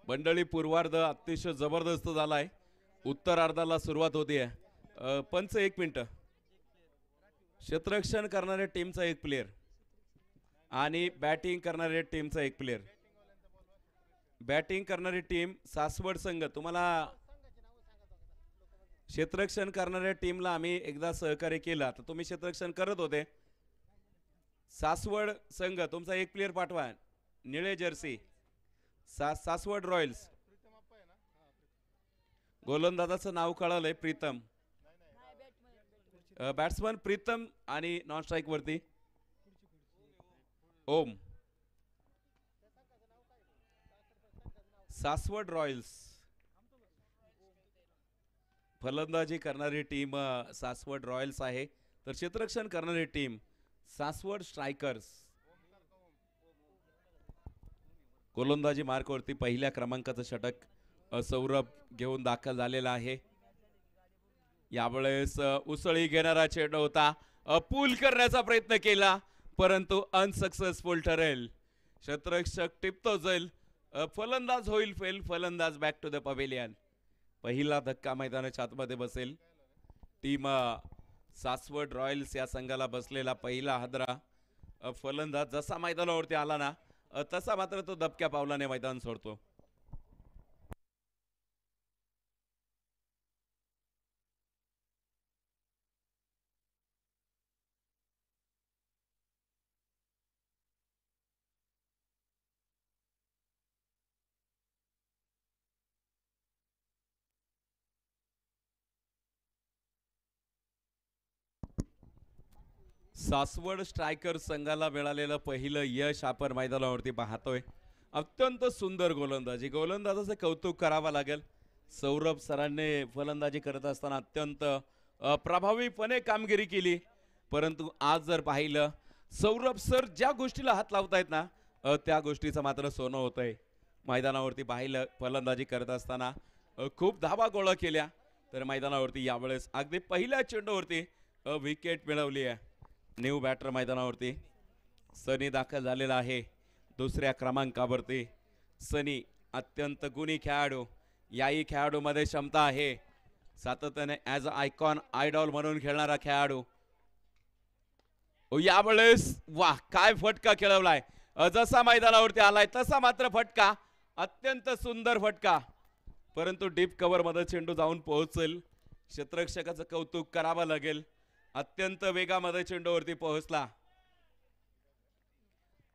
मंडळी. पूर्वार्ध अतिशय जबरदस्त झालाय. उत्तरार्धाला सुरुवात होतीये. पंच 1 मिनिट. क्षेत्ररक्षण करणाऱ्या टीमचा 1 प्लेयर आणि बॅटिंग करणाऱ्या टीमचा 1 प्लेयर. बॅटिंग करणारी टीम सासवड संघ. तुम्हाला क्षेत्ररक्षण करणाऱ्या टीमला आम्ही एकदा सहकार्य केलं, तर तुम्ही क्षेत्ररक्षण करत होते. सासवड संघ तुमचा 1 प्लेयर पाठवा. निळे जर्सी सासवड रॉयल्स. गोलंदाजाचं नाव कळालंय प्रीतम. बॅट्समन प्रीतम आणि नॉन स्ट्राईक वरती ओम. सासवड रॉयल्स. फलंदाजी करणारी टीम सासवड रॉयल्स आहे, तर क्षेत्ररक्षण करणारी टीम सासवड स्ट्रायकर्स. गोलंदाजी मार्कवरती पहिल्या क्रमांकाचं षटक सौरभ घेऊन दाखल झालेला आहे. यावेळेस उसळी घेणारा चेंडू होता. पूल करण्याचा प्रयत्न केला परंतु अनसक्सेसफुल ठरेल. क्षेत्ररक्षक टिपतो जाईल. फलंदाज होईल फेल. फलंदाज बॅक टू द पवेलियन. पहिला धक्का मैदानाच्या आतमध्ये बसेल. टीम सासवड रॉयल्स या संघाला बसलेला पहिला हादरा. फलंदाज जसा मैदानावरती आला ना तसा मात्र तो दबक्या पावलाने मैदान सोडतो. सासवड स्ट्रायकर संघाला मिळालेलं पहिलं यश आपण मैदानावरती पाहतोय. अत्यंत सुंदर गोलंदाजी. गोलंदाजाचं कौतुक करावं लागेल. सौरभ सरांनी फलंदाजी करत असताना अत्यंत प्रभावीपणे कामगिरी केली. परंतु आज जर पाहिलं सौरभ सर ज्या गोष्टीला हात लावतायत ना त्या गोष्टीचं मात्र सोनं होतंय. मैदानावरती पाहिलं फलंदाजी करत असताना खूप धावा गोळा केल्या, तर मैदानावरती यावेळेस अगदी पहिल्या चेंडूवरती विकेट मिळवली आहे. न्यू बॅटर मैदानावरती सनी दाखल झालेला आहे दुसऱ्या क्रमांकावरती. सनी अत्यंत गुणी खेळाडू. याही खेळाडूमध्ये क्षमता आहे. सातत्याने ॲज अ आयकॉन आयडॉल म्हणून खेळणारा खेळाडू. यावेळेस वाह काय फटका खेळवलाय. जसा मैदानावरती आलाय तसा मात्र फटका. अत्यंत सुंदर फटका. परंतु डीप कव्हर मध्ये चेंडू जाऊन पोहोचेल. क्षेत्ररक्षकाचं कौतुक करावं लागेल. अत्यंत वेगामध्ये चेंडूवरती पोहोचला.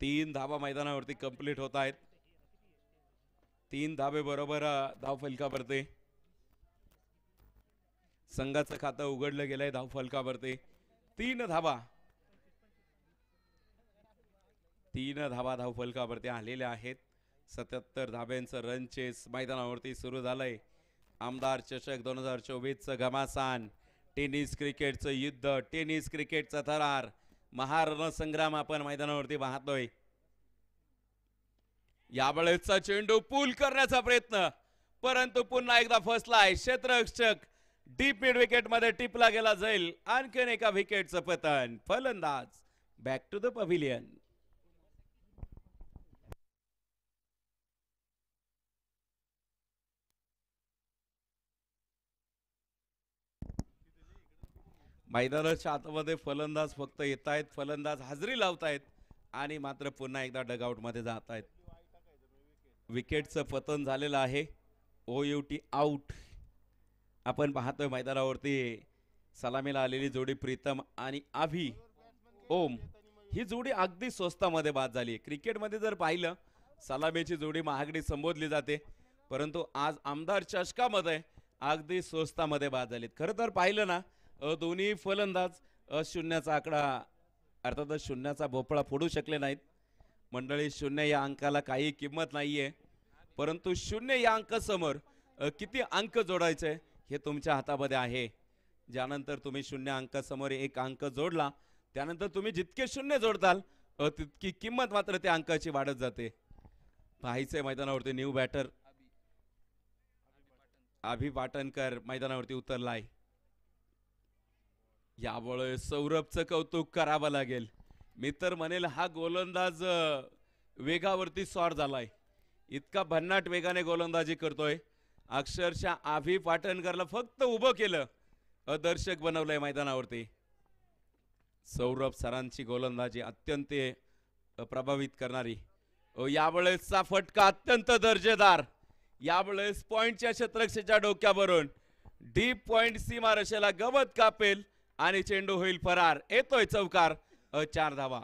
3 धावा मैदानावरती कंप्लीट होत आहेत. 3 धाबे बरोबर धावफलकावरती संघाचं खातं उघडलं गेलंय. धावफलकावरती 3 धावा. 3 धावा धावफलकावरती आलेल्या आहेत. 77 धाब्यांचं रन चेस मैदानावरती सुरू झालंय. आमदार चषक 2024चं घमासान. टेनिस क्रिकेटचं युद्ध. टेनिस क्रिकेटचा थरार. महारणसंग्राम आपण मैदानावरती पाहतोय. यावेळेसचा चेंडू पूल करण्याचा प्रयत्न, परंतु पुन्हा एकदा फसलाय क्षेत्ररक्षक. डीप मिड विकेट मध्ये टिपला गेला जाईल. आणखीन एका विकेटचं पतन. फलंदाज बॅक टू द पव्हिलियन. मैदानाच्या आतमध्ये फलंदाज फक्त येत आहेत, फलंदाज हजेरी लावतायत आणि मात्र पुन्हा एकदा डगआउट मध्ये जात आहेत. विकेटचं पतन झालेलं आहे. OUT out. आपण पाहतोय मैदानावरती सलामीला आलेली जोडी प्रीतम आणि आभी ओम ही जोडी अगदी स्वस्तामध्ये बाद झाली. क्रिकेटमध्ये जर पाहिलं सलामीची जोडी महागडी संबोधली जाते, परंतु आज आमदार चषकामध्ये अगदी स्वस्तामध्ये बाद झालीत. खरं तर पाहिलं ना दोन्ही फलंदाज शून्याचा आकडा अर्थातच शून्याचा भोपळा फोडू शकले नाहीत. मंडळी, शून्य या अंकाला काही किंमत नाहीये, परंतु शून्य या अंकासमोर किती अंक जोडायचे हे तुमच्या हातामध्ये आहे. ज्यानंतर तुम्ही शून्य अंकासमोर एक अंक जोडला, त्यानंतर तुम्ही जितके शून्य जोडताल तितकी किंमत मात्र त्या अंकाची वाढत जाते. पाहायचंय मैदानावरती न्यू बॅटर अभि पाटणकर मैदानावरती उतरलाय. यामुळे सौरभचं कौतुक करावं लागेल. मी तर म्हणेल हा गोलंदाज वेगावरती स्वार झालाय. इतका भन्नाट वेगाने गोलंदाजी करतोय. अक्षरशः आभी पाटणकरला फक्त उभं केलं, दर्शक बनवलंय मैदानावरती. सौरभ सरांची गोलंदाजी अत्यंत प्रभावित करणारी. यावेळेसचा फटका अत्यंत दर्जेदार. यावेळेस पॉइंटच्या क्षेत्ररक्षकाच्या डोक्यावरून डीप पॉइंट सीमा रेषेला गवत कापेल आणि चेंडू होईल फरार. येतोय चौकार. 4 धावा.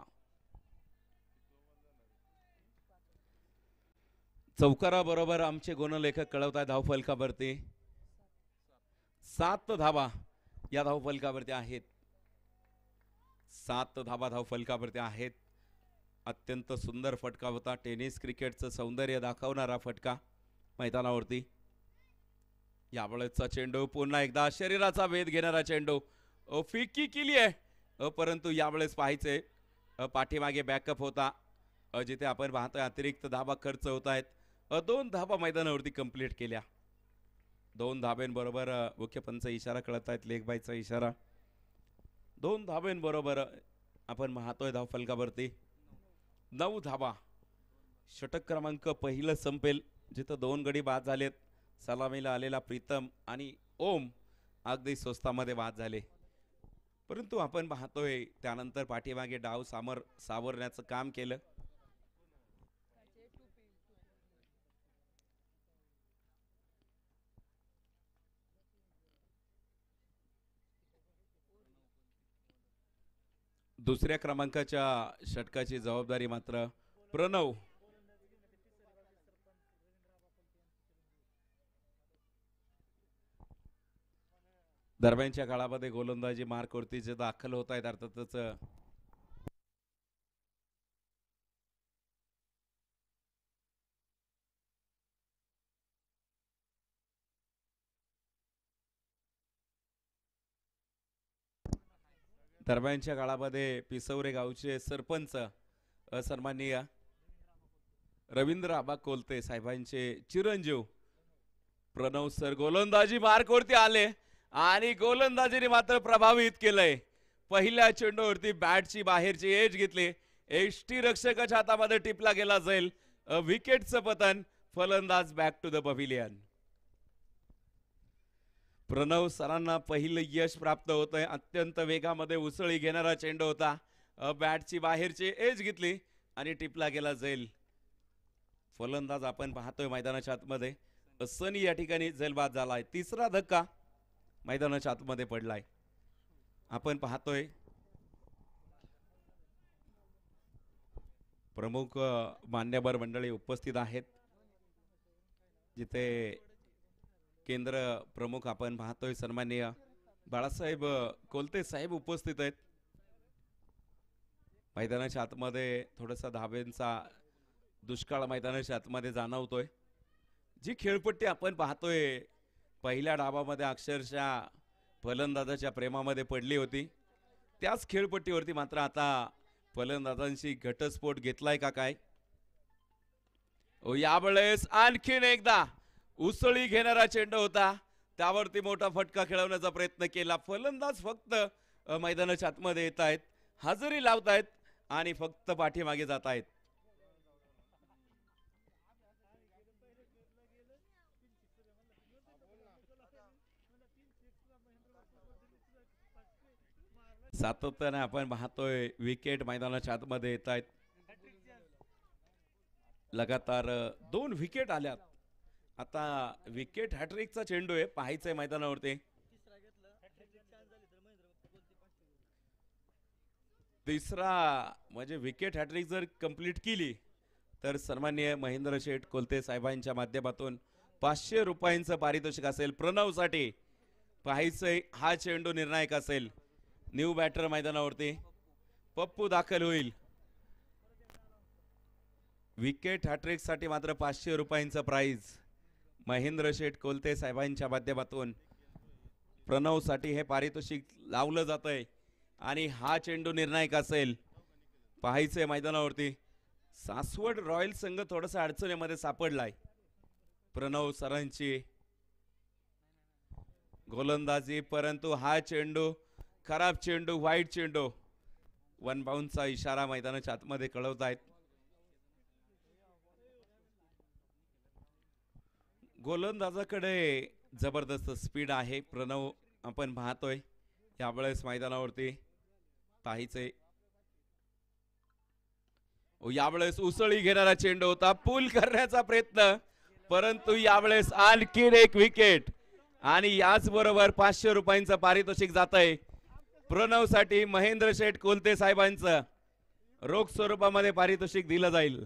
चौकाराबरोबर आमचे गुणलेखक कळवताय धावफलकावरती 7 धावा या धावफलकावरती आहेत. 7 धावा धावफलकावरती आहेत. अत्यंत सुंदर फटका होता. टेनिस क्रिकेटचं सौंदर्य दाखवणारा फटका मैदानावरती. यावेळेसचा चेंडू पुन्हा एकदा शरीराचा वेध घेणारा चेंडू. फिकी केली आहे, परंतु यावेळेस पाहायचे पाठीमागे बॅकअप होता, जिथे आपण पाहतोय अतिरिक्त धाबा खर्च होत आहेत. 2 धाबा मैदानावरती कंप्लीट केल्या. 2 धाब्यांबरोबर मुख्य पंच इशारा कळत आहेत, लेग बायचा इशारा. 2 धाब्यांबरोबर आपण पाहतोय धावफलकावरती 9 धाबा. षटक क्रमांक पहिलं संपेल जिथं 2 गडी बाद झालेत. सलामीला आलेला प्रीतम आणि ओम अगदी स्वस्तामध्ये बाद झाले, परंतु आपण पाहतोय त्यानंतर पाठीमागे डाव सावरण्याचं काम केलं. दुसऱ्या क्रमांकाच्या षटकाची जबाबदारी मात्र प्रणव. दरम्यानच्या काळामध्ये गोलंदाजी मार्कवरती जे दाखल होत आहेत अर्थातच दरम्यानच्या काळामध्ये पिसवरे गावचे सरपंच सन्माननीय रवींद्र आबा कोलते साहेबांचे चिरंजीव प्रणव सर गोलंदाजी मार्कवरती आले आणि गोलंदाजीने मात्र प्रभावित केलंय. पहिल्या चेंडूवरती बॅटची बाहेरची एज घेतली. एष्टी रक्षकाच्या हातामध्ये टिपला गेला जाईल. विकेटचं पतन. फलंदाज back to the pavilion. Pranav सरांना पहिलं यश प्राप्त होतंय. अत्यंत वेगामध्ये उसळी घेणारा चेंडू होता. बॅटची बाहेरची एज घेतली आणि टिपला गेला जाईल. फलंदाज आपण पाहतोय मैदानाच्या आतमध्ये सनी या ठिकाणी झेलबाद झालाय. तिसरा धक्का मैदानाच्या आतमध्ये पडलाय. आपण पाहतोय प्रमुख मान्यवर मंडळी उपस्थित आहेत, जिथे केंद्र प्रमुख आपण पाहतोय सन्माननीय बाळासाहेब कोलते साहेब उपस्थित आहेत. मैदानाच्या आतमध्ये थोडासा धाब्यांचा दुष्काळ मैदानाच्या आतमध्ये जाणवतोय. जी खेळपट्टी आपण पाहतोय पहिल्या डावामध्ये अक्षरशः फलंदाजाच्या प्रेमामध्ये पडली होती, त्याच खेळपट्टीवरती मात्र आता फलंदाजांशी घटस्फोट घेतलाय का काय. यावेळेस आणखीन एकदा उसळी घेणारा चेंडू होता, त्यावरती मोठा फटका खेळवण्याचा प्रयत्न केला. फलंदाज फक्त मैदानाच्या आतमध्ये येत आहेत, हजेरी लावतायत आणि फक्त पाठीमागे जात आहेत. सातत्याने आपण पाहतोय विकेट मैदानाच्या आतमध्ये येत आहेत. लगातार 2 विकेट आल्यात. आता विकेट हॅट्रिकचा चेंडू आहे, पाहायचंय मैदानावरती. तिसरा म्हणजे विकेट हॅट्रिक जर कंप्लीट केली तर सन्माननीय महेंद्र शेठ कोलते साहेबांच्या माध्यमातून 500 रुपयांचं पारितोषिक असेल प्रणवसाठी. पाहायचंय हा चेंडू निर्णायक असेल. न्यू बॅटर मैदानावरती पप्पू दाखल होईल. विकेट हॅट्रिक साठी मात्र 500 रुपयांचं प्राइज महेंद्र शेठ कोलते साहेबांच्या माध्यमातून प्रणव साठी हे पारितोषिक लावलं जात आहे आणि हा चेंडू निर्णायक असेल. पाहायचंय मैदानावरती. सासवड रॉयल संघ थोडासा अडचणीमध्ये सापडलाय. प्रणव सरांची गोलंदाजी, परंतु हा चेंडू खराब चेंडू, वाईट चेंडू. 1 बाउंसचा इशारा मैदानाच्या आतमध्ये कळवतायत. गोलंदाजाकडे जबरदस्त स्पीड आहे. प्रणव आपण पाहतोय यावेळेस मैदानावरती. पाहायचंय यावेळेस उसळी घेणारा चेंडू होता, पूल करण्याचा प्रयत्न, परंतु यावेळेस आणखीन एक विकेट आणि याच बरोबर 500 रुपयांचं पारितोषिक जात आहे प्रणव साठी. महेंद्र शेठ कोलते साहेबांचं रोख स्वरूपामध्ये पारितोषिक दिलं जाईल.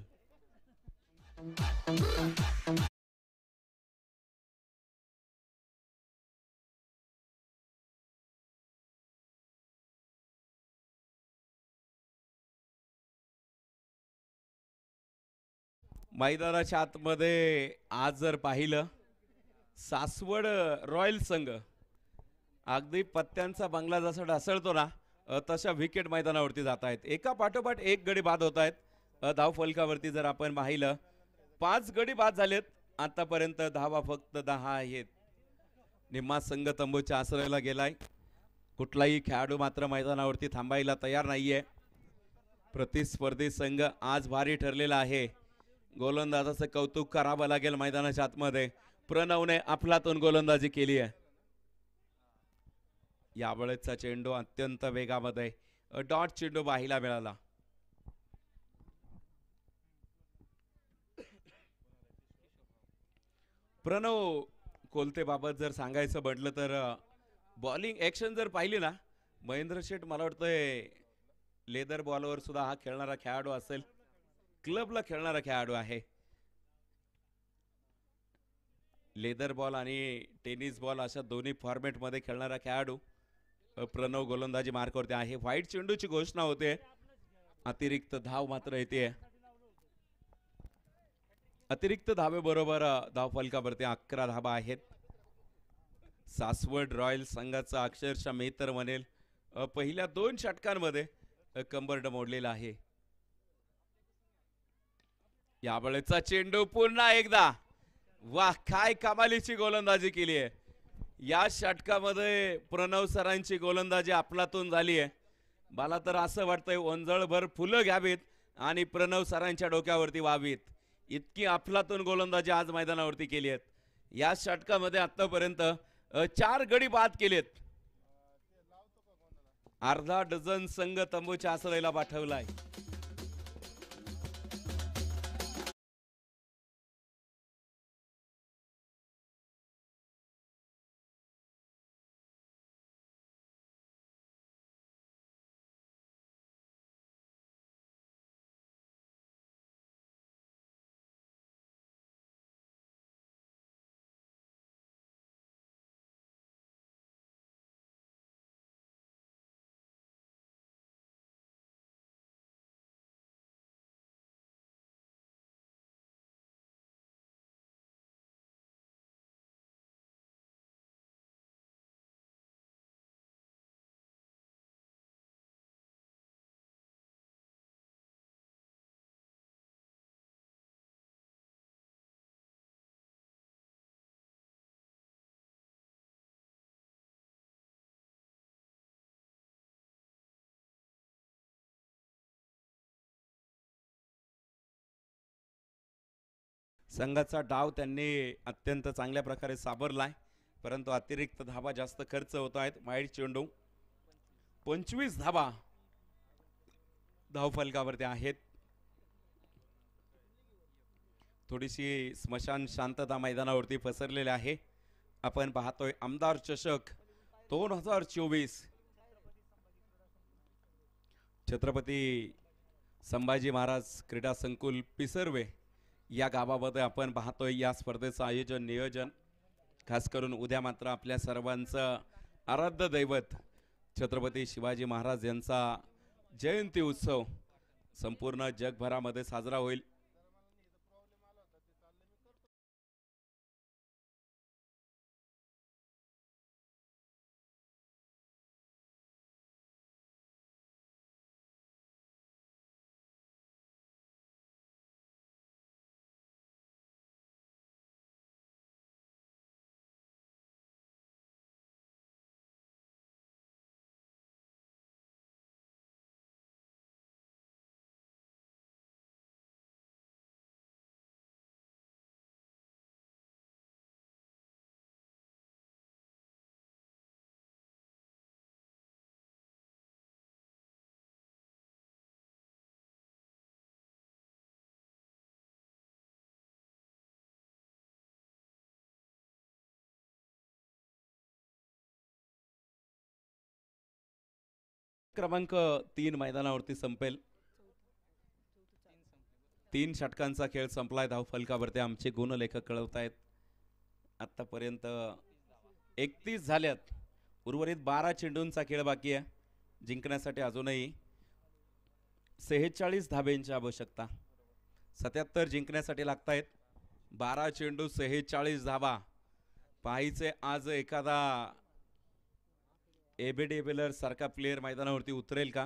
मैदानाच्या आतमध्ये आज जर पाहिलं सासवड रॉयल संघ अगदी पत्त्यांचा बंगला जसा ढासळतो ना तशा विकेट मैदानावरती जात आहेत. एका पाठोपाठ एक गडी बाद होत आहेत. धाव फलकावरती जर आपण पाहिलं 5 गडी बाद झालेत आतापर्यंत. धावा फक्त 10 आहेत. निम्मा संघ तंबूच्या आश्रयाला गेलाय. कुठलाही खेळाडू मात्र मैदानावरती थांबायला तयार नाहीये. प्रतिस्पर्धी संघ आज भारी ठरलेला आहे. गोलंदाजाचं कौतुक करावं लागेल मैदानाच्या आतमध्ये. प्रणवने आपलातून गोलंदाजी केली आहे. यावेळेचा चेंडू अत्यंत वेगामध्ये डॉट चेंडू पाहायला मिळाला. प्रणव कोलते बाबत जर सांगायचं म्हटलं तर बॉलिंग ऍक्शन जर पाहिली ना, महेंद्र शेठ मला वाटतंय लेदर बॉलवर सुद्धा हा खेळणारा खेळाडू असेल. क्लबला खेळणारा खेळाडू आहे. लेदर बॉल आणि टेनिस बॉल अशा दोन्ही फॉर्मॅट मध्ये खेळणारा खेळाडू प्रणव गोलंदाजी मार्कवरती आहे. व्हाईट चेंडूची घोषणा होते. अतिरिक्त धाव मात्र येते. अतिरिक्त धावेबरोबर धाव फलकावरती 11 धावा आहेत. सासवड रॉयल संघाचा अक्षरशः मी तर म्हणेल पहिल्या 2 षटकांमध्ये कंबरड मोडलेला आहे. यावेळेचा चेंडू पुन्हा एकदा, वाह काय कमालीची गोलंदाजी केली आहे. या षटकामध्ये प्रणव सरांची गोलंदाजी आपलातून झाली आहे. मला तर असं वाटतंय ओंजळभर फुलं घ्यावीत आणि प्रणव सरांच्या डोक्यावरती व्हावीत. इतकी आपलातून गोलंदाजी आज मैदानावरती केली आहेत. या षटकामध्ये आतापर्यंत 4 गडी बाद केलेत. अर्धा डझन संघ तंबूच्या आसरायला पाठवलाय. संघाचा डाव त्यांनी अत्यंत चांगल्या प्रकारे सावरलाय, परंतु अतिरिक्त धावा जास्त खर्च होत आहेत. वाईट चेंडू 25 धावा धावफलकावरती आहेत. थोडीशी स्मशान शांतता मैदानावरती पसरलेली आहे. आपण पाहतोय आमदार चषक 2024 छत्रपती संभाजी महाराज क्रीडा संकुल पिसर्वे या गावामध्ये आपण पाहतोय या स्पर्धेचं आयोजन नियोजन. खास करून उद्या मात्र आपल्या सर्वांचं आराध्य दैवत छत्रपती शिवाजी महाराज यांचा जयंती उत्सव संपूर्ण जगभरामध्ये साजरा होईल. क्रमांक 3 मैदानावरती संपेल. 3 षटकांचा खेळ संपलाय. धावफलकावरती आमचे गुणलेखक कळवतायत आतापर्यंत 31 झाल्यात. उर्वरित 12 चेंडूंचा खेळ बाकी आहे. जिंकण्यासाठी अजूनही 46 धाब्यांची आवश्यकता. 77 जिंकण्यासाठी लागतायत. 12 चेंडू 46 धावा. पाहायचे आज एखादा एबी डेव्हिलर सारखा प्लेयर मैदानावरती उतरेल का.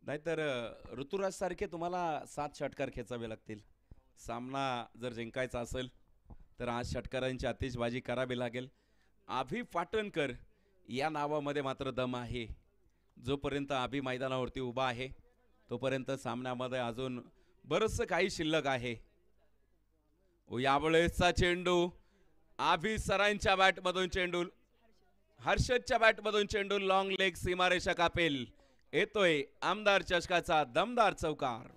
नाहीतर ऋतुराज सारखे तुम्हाला 7 षटकार खेचावे लागतील. सामना जर जिंकायचा असेल तर आज षटकारांची आतिषबाजी करावी लागेल. अभि पाटणकर या नावामध्ये मात्र दम आहे. जोपर्यंत अभि मैदानावरती उभा आहे तोपर्यंत सामन्यामध्ये अजून बरंचसं काही शिल्लक आहे. यावेळेसचा चेंडू अभि सरांच्या बॅटमधून चेंडू हर्षदच्या बॅटमधून चेंडू लॉंग लेग सीमारेषा कापेल. येतोय आमदार चषकाचा दमदार चौकार.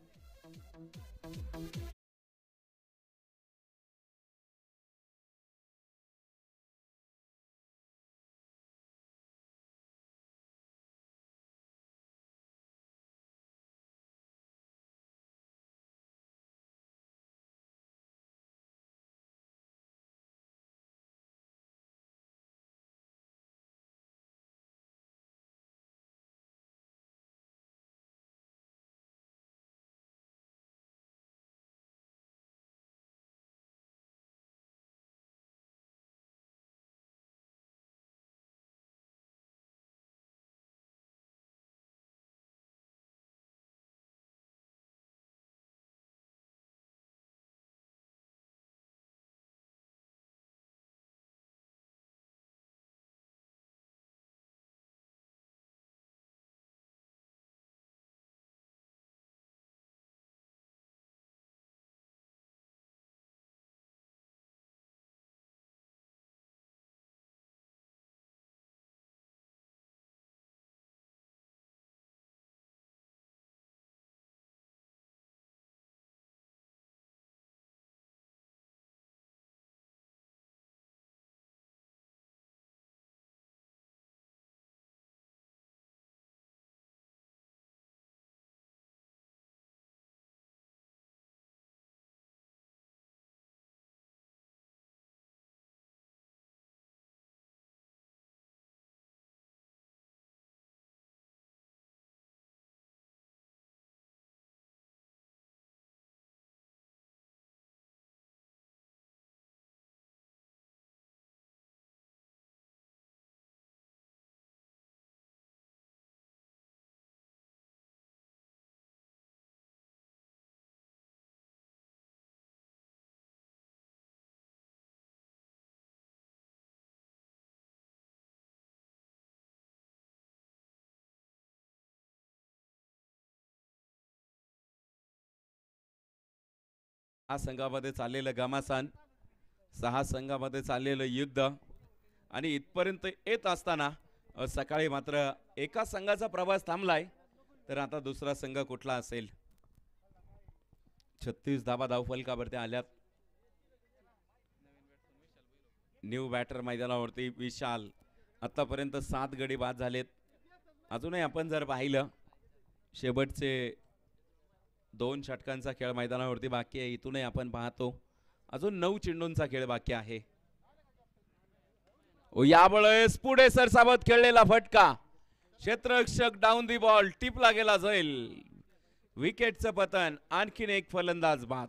6 संघामध्ये चाललेलं घमासान, 6 संघामध्ये चाललेलं युद्ध आणि इथपर्यंत येत असताना सकाळी मात्र एका संघाचा प्रवास थांबलाय. तर आता दुसरा संघ कुठला असेल? 36 धाबा धावफलकावरती आल्यात. न्यू बॅटर मैदानावरती विशाल. आतापर्यंत 7 गडी बाद झालेत. अजूनही आपण जर पाहिलं शेवटचे 2 षटकांचा खेळ मैदानावरती बाकी आहे. इथूनही आपण पाहतो अजून 9 चेंडूंचा खेळ बाकी आहे. यावेळेस पुढे सरसावत खेळलेला फटका, क्षेत्ररक्षक डाऊन दी बॉल, टिपला गेला जाईल. विकेटचं पतन, आणखीन एक फलंदाज बाद.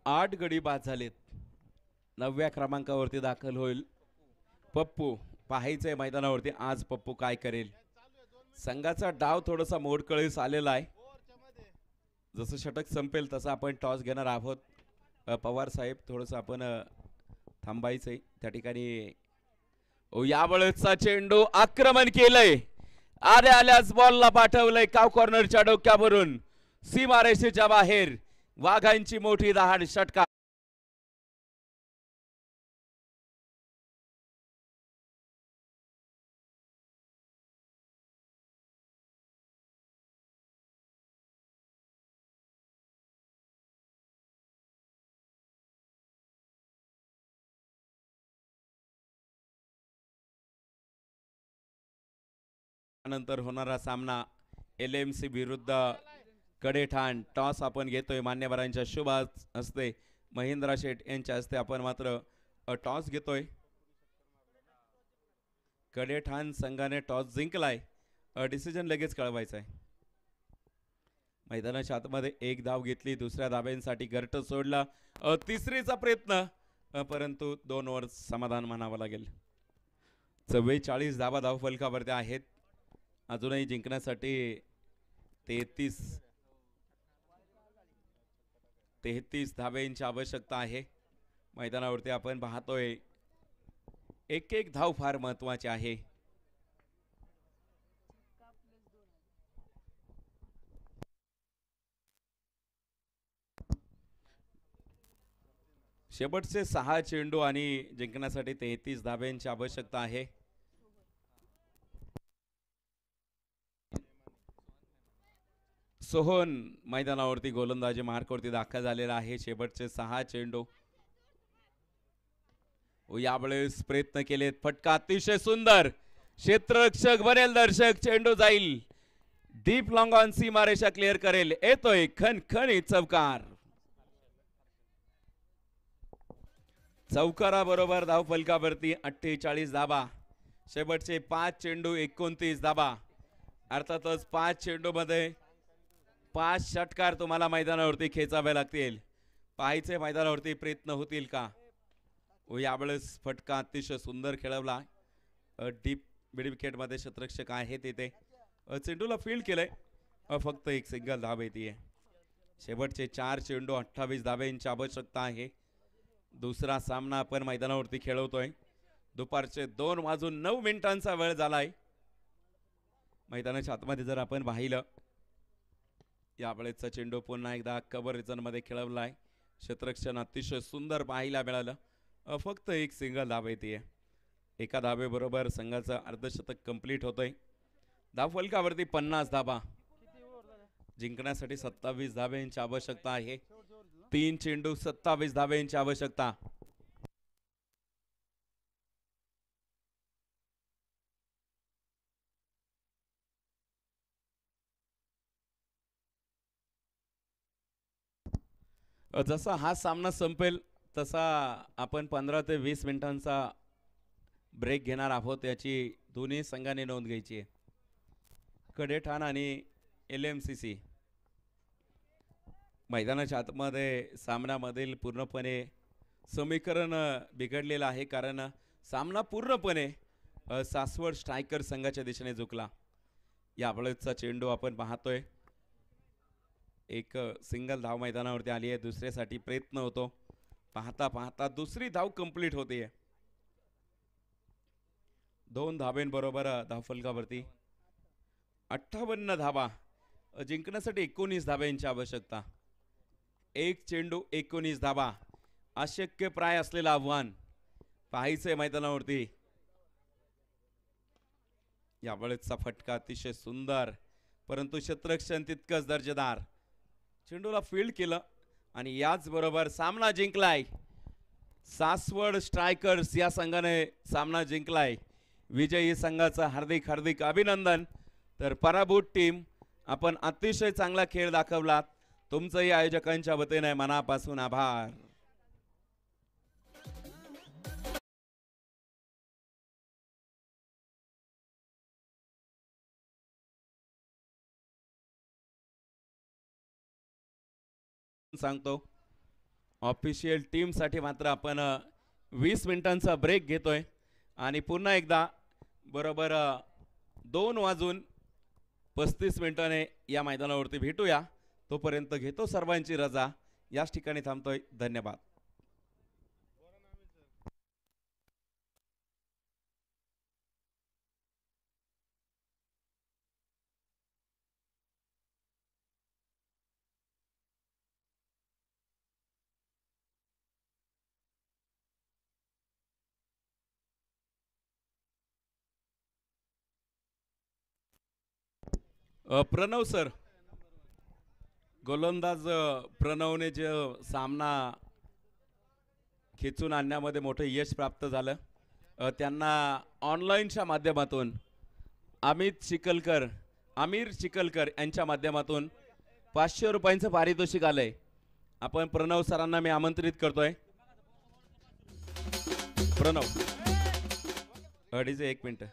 आठ गडी बाद झालेत. 9व्या क्रमांकावरती दाखल होईल पप्पू. पाहायचंय मैदानावरती आज पप्पू काय करेल. संघाचा डाव थोडासा मोडकळीस आलेला आहे. जसं षटक संपेल तसं आपण टॉस घेणार आहोत. पवार साहेब थोडंसं आपण थांबायचंय त्या ठिकाणी. यावेळेसचा चेंडू आक्रमण केलंय, आल्याच बॉलला पाठवलंय काव कॉर्नरच्या डोक्यावरून सीमारेषेच्या बाहेर. वाघांची मोठी दहाड, षटकार. नंतर होणारा सामना LMC विरुद्ध कडेठाण. टॉस आपण घेतोय मान्यवरांच्या शुभ हस्ते, महेंद्र शेठ यांच्या हस्ते आपण मात्र टॉस घेतोय. कडेठाण संघाने टॉस जिंकलाय. डिसिजन लगेच कळवायचा आहे. मैदानाच्या आतमध्ये एक धाव घेतली, दुसऱ्या धाब्यांसाठी गर्ट सोडला. तिसरीचा प्रयत्न, परंतु 2 ओव्हर समाधान मानावं लागेल. 44 धाबा धावफलकावरती आहेत. अजूनही जिंकण्यासाठी 33 धाब्यांची आवश्यकता आहे. मैदानावरती आपण पाहतोय एक धाव फार महत्वाची आहे. शेवटचे 6 चेंडू आणि जिंकण्यासाठी 33 धाब्यांची आवश्यकता आहे. सोहन मैदानावरती गोलंदाजी मार्कवरती दाखल झालेला आहे. शेवटचे 6 चेंडू. यावेळेस प्रयत्न केलेत, फटका अतिशय सुंदर. क्षेत्ररक्षक बनेल दर्शक, चेंडू जाईल डीप लॉंग ऑन, सीमारेषा क्लिअर करेल. येतोय खणखणीत चौकार. चौकाराबरोबर धावफलकावरती 48 धाबा. शेवटचे 5 चेंडू 29 धाबा. अर्थातच 5 चेंडू मध्ये 5 षटकार तुम्हाला मैदानावरती खेचावे लागतील. पाहायचे मैदानावरती प्रयत्न होतील का. यावेळेस फटका अतिशय सुंदर खेळवला. डीप मिड विकेट मध्ये क्षेत्ररक्षक आहे तिथे. चेंडूला फील्ड केलंय. फक्त एक सिंगल धाव येते. शेवटचे 4 चेंडू 28 धाब्यांची आवश्यकता आहे. दुसरा सामना आपण मैदानावरती खेळवतोय. दुपारचे 2:09 वेळ झालाय. मैदानाच्या आतमध्ये जर आपण पाहिलं, यावेळेसचा चेंडू पुन्हा एकदा कव्हर रिजन मध्ये खेळवलाय. क्षेत्ररक्षण अतिशय सुंदर पाहायला मिळालं. फक्त एक सिंगल धाव येते. एका धावेबरोबर संघाचं अर्धशतक कंप्लीट होतंय. धावफलकावरती 50 धाबा. जिंकण्यासाठी 27 धाब्यांची आवश्यकता आहे. 3 चेंडू 27 धाब्यांची आवश्यकता. जसा हा सामना संपेल तसा आपण 15 ते 20 मिनिटांचा ब्रेक घेणार आहोत. याची दोन्ही संघाने नोंद घ्यायची आहे. कडेठाण आणि LMCC. मैदानाच्या आतमध्ये सामन्यामधील पूर्णपणे समीकरण बिघडलेलं आहे, कारण सामना पूर्णपणे सासवड स्ट्रायकर संघाच्या दिशेने झुकला. यावेळेसचा चेंडू आपण पाहतोय. एक सिंगल धाव मैदानावरती आली आहे. दुसऱ्यासाठी प्रयत्न होतो. पाहता पाहता दुसरी धाव कंप्लीट होते. 2 धावेंबरोबर धावफलकावरती 58 धावा. जिंकण्यासाठी 19 धाब्यांची आवश्यकता. एक चेंडू 19 धावा. अशक्य प्राय असलेलं आव्हान पाहायचंय मैदानावरती. यावेळेसचा फटका अतिशय सुंदर, परंतु क्षेत्ररक्षण तितकंच दर्जेदार. चेंडूला फील्ड केलं आणि याचबरोबर सामना जिंकलाय. सासवड स्ट्रायकर्स या संघाने सामना जिंकलाय. विजयी संघाचं हार्दिक हार्दिक अभिनंदन. तर पराभूत टीम, आपण अतिशय चांगला खेळ दाखवलात. तुमचंही आयोजकांच्या वतीने मनापासून आभार. सांगतो ऑफिशियल टीम साठी मात्र आपण 20 मिनिटांचा ब्रेक घेतोय आणि पुन्हा एकदा बरोबर 2:35 या मैदानावरती भेटूया. तोपर्यंत घेतो सर्वांची रजा. याच ठिकाणी थांबतोय. धन्यवाद. प्रणव सर, गोलंदाज प्रणवने जे सामना खेचून आणण्यामध्ये मोठं यश प्राप्त झालं, त्यांना ऑनलाईनच्या माध्यमातून आमिर चिखलकर यांच्या माध्यमातून 500 रुपयांचं पारितोषिक आलंय. आपण प्रणव सरांना मी आमंत्रित करतोय. प्रणव, 1 मिनिट.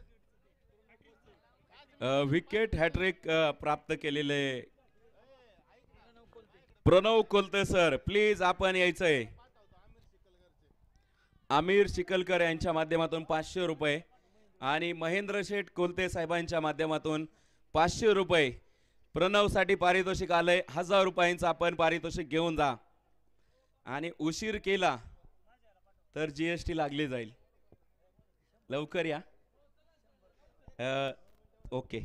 विकेट हॅट्रिक प्राप्त केलेले प्रणव कोलते सर, प्लीज आपण यायचंय. आमिर चिखलकर यांच्या माध्यमातून 500 रुपये आणि महेंद्र शेठ कोलते साहेबांच्या माध्यमातून 500 रुपये प्रणव साठी पारितोषिक आलंय. 1000 रुपयांचं आपण पारितोषिक घेऊन जा आणि उशीर केला तर GST लागली जाईल. लवकर या. ओके.